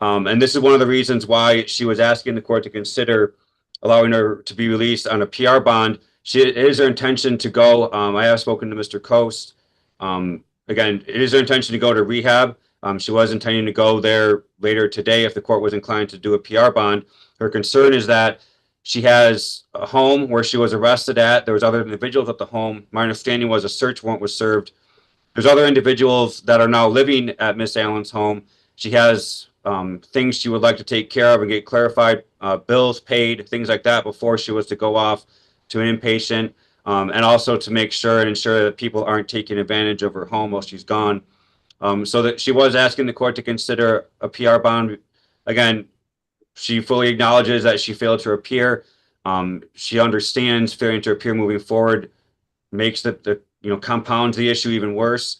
And this is one of the reasons why she was asking the court to consider allowing her to be released on a PR bond. It is her intention to go. I have spoken to Mr. Coast. Again, it is her intention to go to rehab. She was intending to go there later today if the court was inclined to do a PR bond. Her concern is that she has a home where she was arrested at. There was other individuals at the home. My understanding was a search warrant was served. There's other individuals that are now living at Miss Allen's home. She has things she would like to take care of and get clarified, bills paid, things like that before she was to go off to an inpatient, and also to make sure and ensure that people aren't taking advantage of her home while she's gone. So that she was asking the court to consider a PR bond. Again, she fully acknowledges that she failed to appear. She understands failing to appear moving forward makes compounds the issue even worse.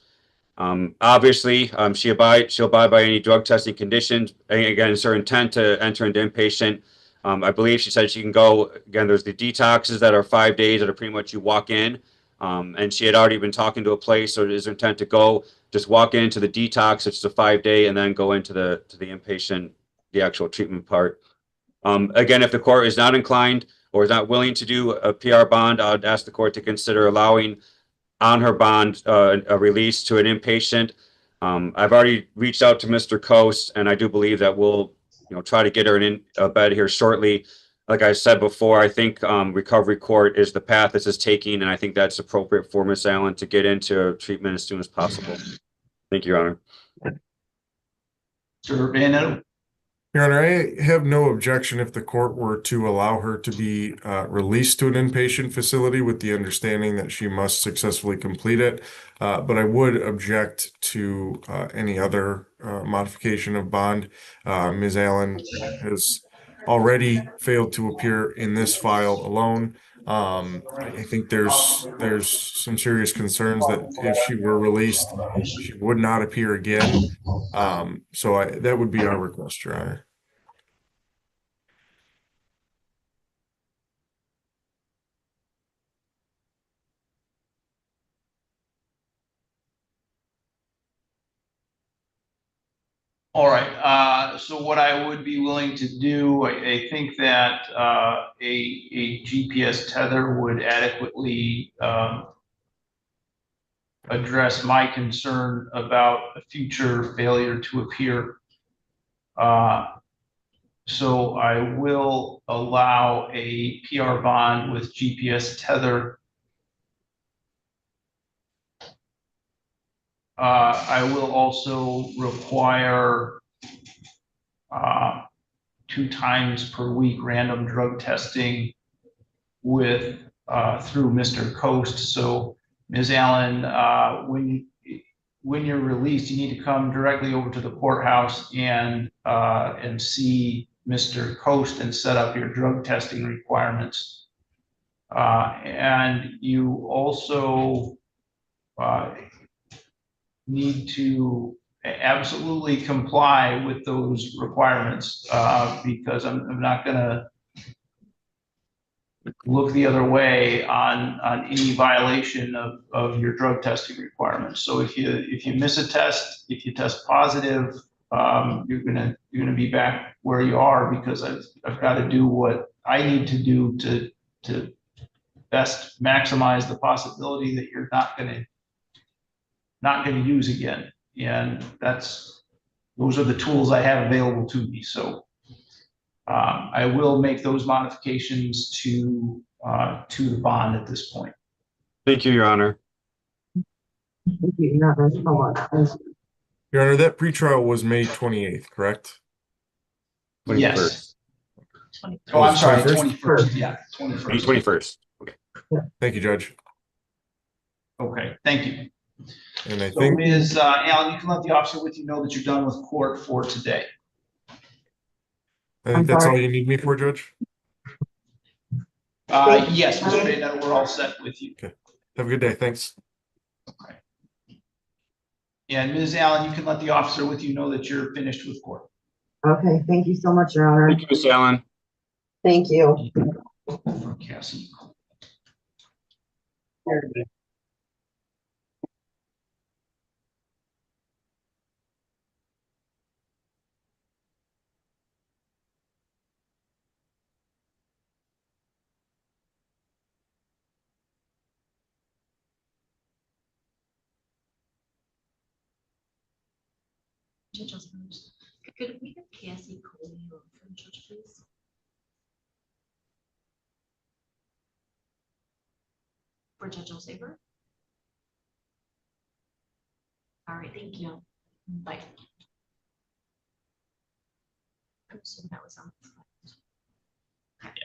Obviously, she'll abide by any drug testing conditions. Again, it's her intent to enter into inpatient. I believe she said she can go, again, there's the detoxes that are 5 days that are pretty much you walk in. And she had already been talking to a place, so it is her intent to go, just walk into the detox, which is a 5-day, and then go into the inpatient, the actual treatment part. Again, if the court is not inclined or is not willing to do a PR bond, I'd ask the court to consider allowing on her bond, a release to an inpatient. I've already reached out to Mr. Coast, and I do believe that we'll, try to get her in a bed here shortly. Like I said before, I think recovery court is the path this is taking, and I think that's appropriate for Miss Allen to get into treatment as soon as possible. Thank you, Your Honor. Mr. Van Your Honor, I have no objection if the court were to allow her to be released to an inpatient facility with the understanding that she must successfully complete it. But I would object to any other modification of bond. Ms. Allen has already failed to appear in this file alone. I think there's some serious concerns that if she were released, she would not appear again. So that would be our request, Your Honor. All right, so what I would be willing to do, I think that a GPS tether would adequately address my concern about a future failure to appear. So I will allow a PR bond with GPS tether. I will also require 2 times per week random drug testing with through Mr. Coast. So Ms. Allen, when you're released, you need to come directly over to the courthouse and see Mr. Coast and set up your drug testing requirements. And you also need to absolutely comply with those requirements because I'm not going to look the other way on any violation of your drug testing requirements. So if you miss a test, if you test positive, you're gonna be back where you are because I've got to do what I need to do to best maximize the possibility that you're not gonna use again. And those are the tools I have available to me. So I will make those modifications to the bond at this point. Thank you, Your Honor. Thank you, Your Honor. Your Honor, that pretrial was May 28th, correct? Yes. 21st. Oh, I'm sorry, 21st? 21st. Yeah, 21st. 21st. Okay. Thank you, Judge. Okay, thank you. And I So think Ms. Allen, you can let the officer with you know that you're done with court for today. that's all you need me for, Judge? Yes, Mr. Baynett, we're all set with you. Okay. Have a good day. Thanks. Okay. And Ms. Allen, you can let the officer with you know that you're finished with court. Okay, thank you so much, Your Honor. Thank you, Miss Allen. Thank you. From Cassie. Judge Osmond, could we have Cassie Kohley on from Judge, please? For Judge Ossaber? All right, thank you. Bye. I'm assuming that was on. Okay.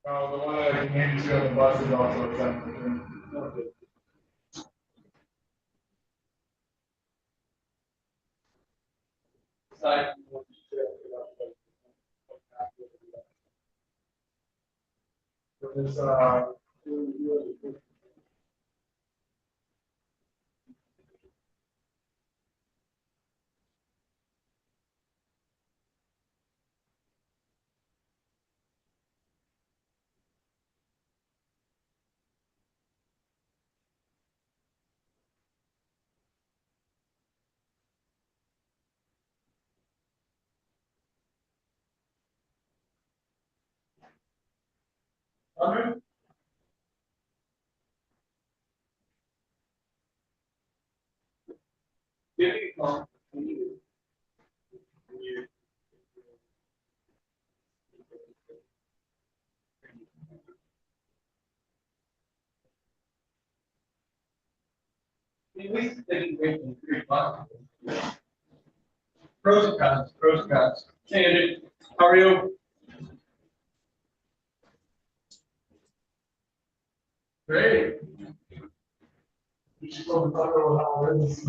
The one that I handed you on the bus is also exempt. This, okay. Pros and cons, pros and cons. Sandy, how are you? Great. You should go and talk about how it is.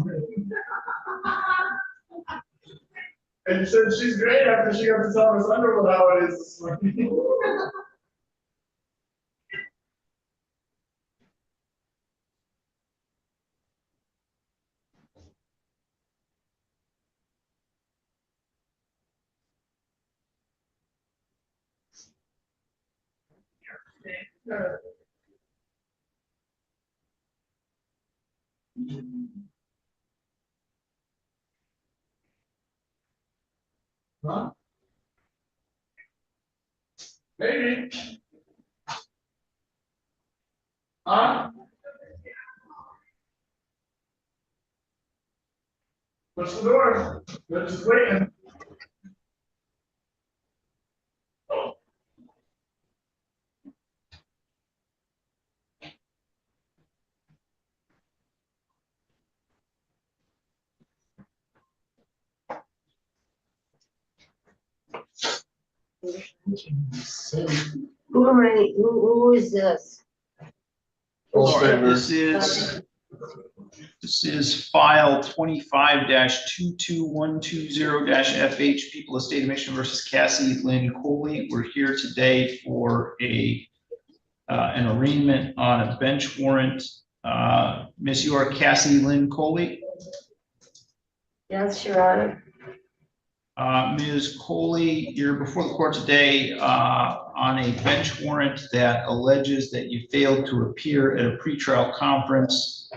And said she's great after she got to tell Miss Underwood how it is this morning. Huh? Maybe. Huh? Push the door. They're just waiting. Oh. Who is this? This is file 25-22120-FH, People of State of Michigan versus Cassie Lynn Kohley. We're here today for an arraignment on a bench warrant. Miss, you are Cassie Lynn Kohley. Yes, Your Honor. Ms. Kohley, you're before the court today on a bench warrant that alleges that you failed to appear at a pretrial conference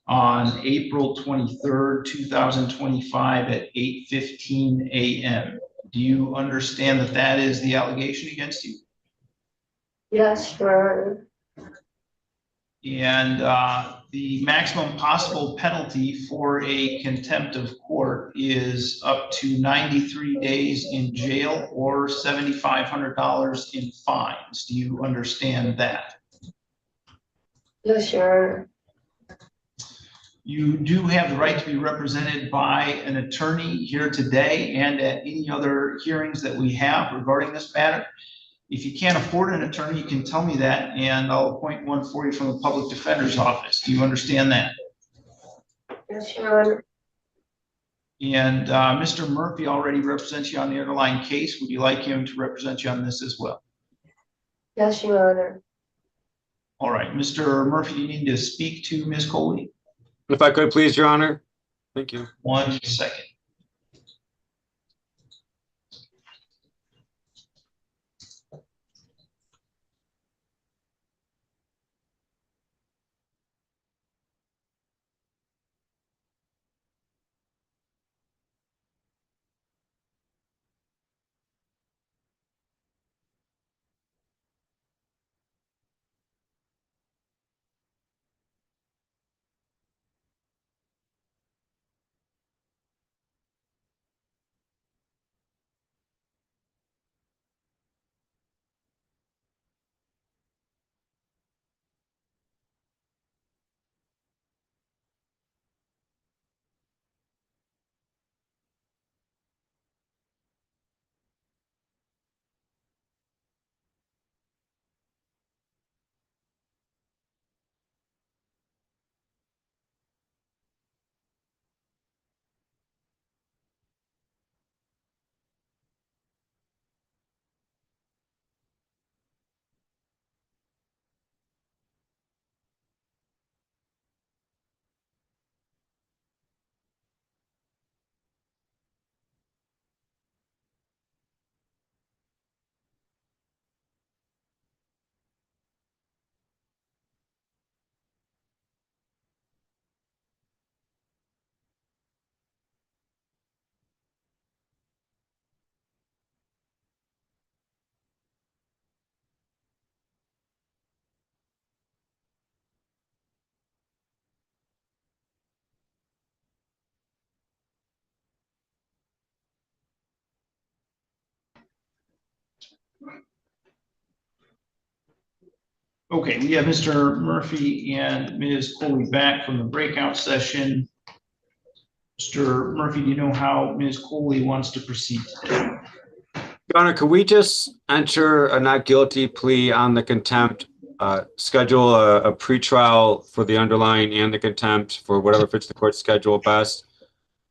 on April 23rd, 2025 at 8:15 a.m. Do you understand that that is the allegation against you? Yes, Your Honor. And the maximum possible penalty for a contempt of court is up to 93 days in jail or $7,500 in fines. Do you understand that? Yes, Your Honor. You do have the right to be represented by an attorney here today and at any other hearings that we have regarding this matter. If you can't afford an attorney, you can tell me that and I'll appoint one for you from the public defender's office. Do you understand that? Yes, Your Honor. And Mr. Murphy already represents you on the underlying case. Would you like him to represent you on this as well? Yes, Your Honor. All right, Mr. Murphy, you need to speak to Ms. Kohley. If I could, please, Your Honor. Thank you. 1 second. Okay, we have Mr. Murphy and Ms. Kohley back from the breakout session. Mr. Murphy, do you know how Ms. Kohley wants to proceed today? Your Honor, could we just enter a not guilty plea on the contempt, schedule a pretrial for the underlying and the contempt for whatever fits the court's schedule best?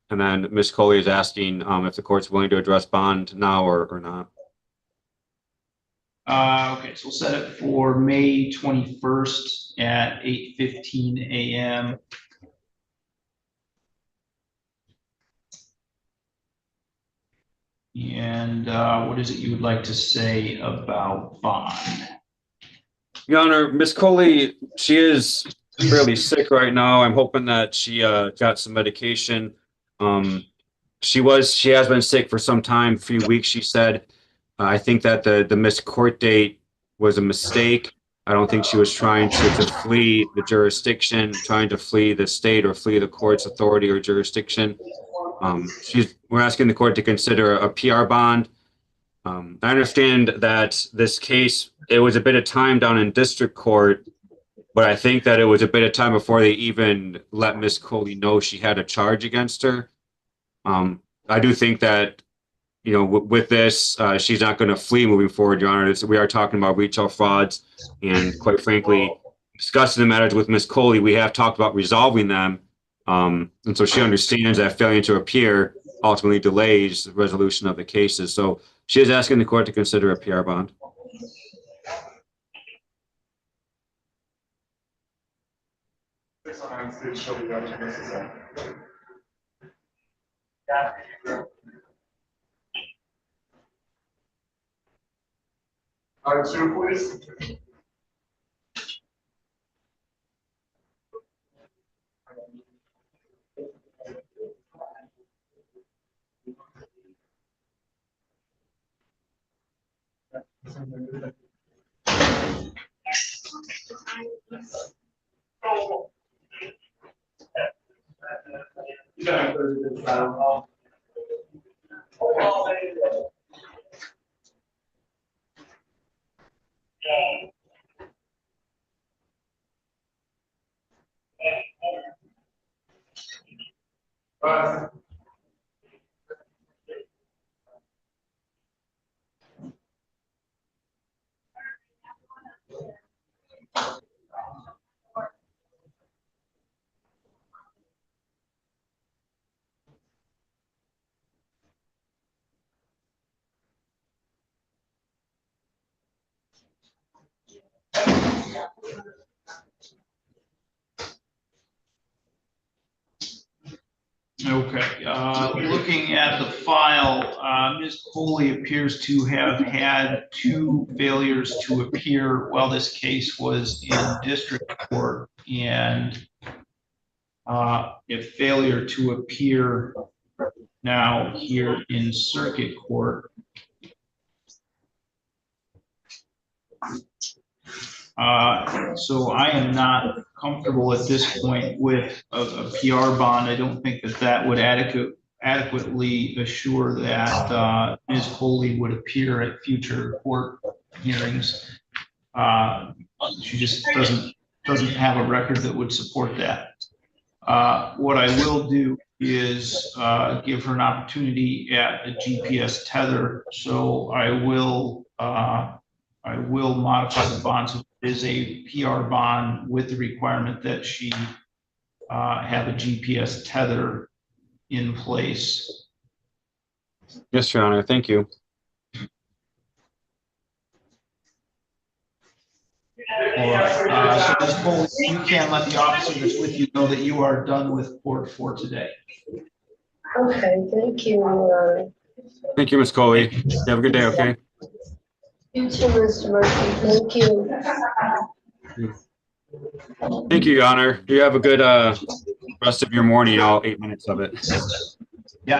And then Ms. Kohley is asking if the court's willing to address bond now or not. Okay, so we'll set it for May 21st at 8:15 a.m. And what is it you would like to say about bond? Your Honor, Ms. Kohley, she is fairly sick right now. I'm hoping that she got some medication. She has been sick for some time, a few weeks, she said. I think that the missed court date was a mistake. I don't think she was trying to flee the jurisdiction, trying to flee the state or flee the court's authority or jurisdiction. We're asking the court to consider a PR bond. I understand that this case, it was a bit of time down in district court, but I think that it was a bit of time before they even let Ms. Kohley know she had a charge against her. I do think that, you know, with this, she's not going to flee moving forward, Your Honor. We are talking about retail frauds, and quite frankly, discussing the matters with Ms. Kohley, we have talked about resolving them. And so she understands that failing to appear ultimately delays the resolution of the cases. So she is asking the court to consider a PR bond. Two, please. Okay, looking at the file, Ms. Kohley appears to have had 2 failures to appear while this case was in district court, and a failure to appear now here in circuit court. So I am not comfortable at this point with a PR bond. I don't think that would adequately assure that Ms. Kohley would appear at future court hearings. She just doesn't have a record that would support that. What I will do is give her an opportunity at a GPS tether. So I will modify the bond so it is a PR bond with the requirement that she have a GPS tether in place. Yes, Your Honor. Thank you. All right. So Ms. Kohley, you can let the officer that's with you know that you are done with court for today. Okay, thank you. Thank you, Ms. Kohley. Have a good day, okay? You too, Mr. Murphy. Thank you. Thank you, Your Honor. You have a good rest of your morning, all 8 minutes of it.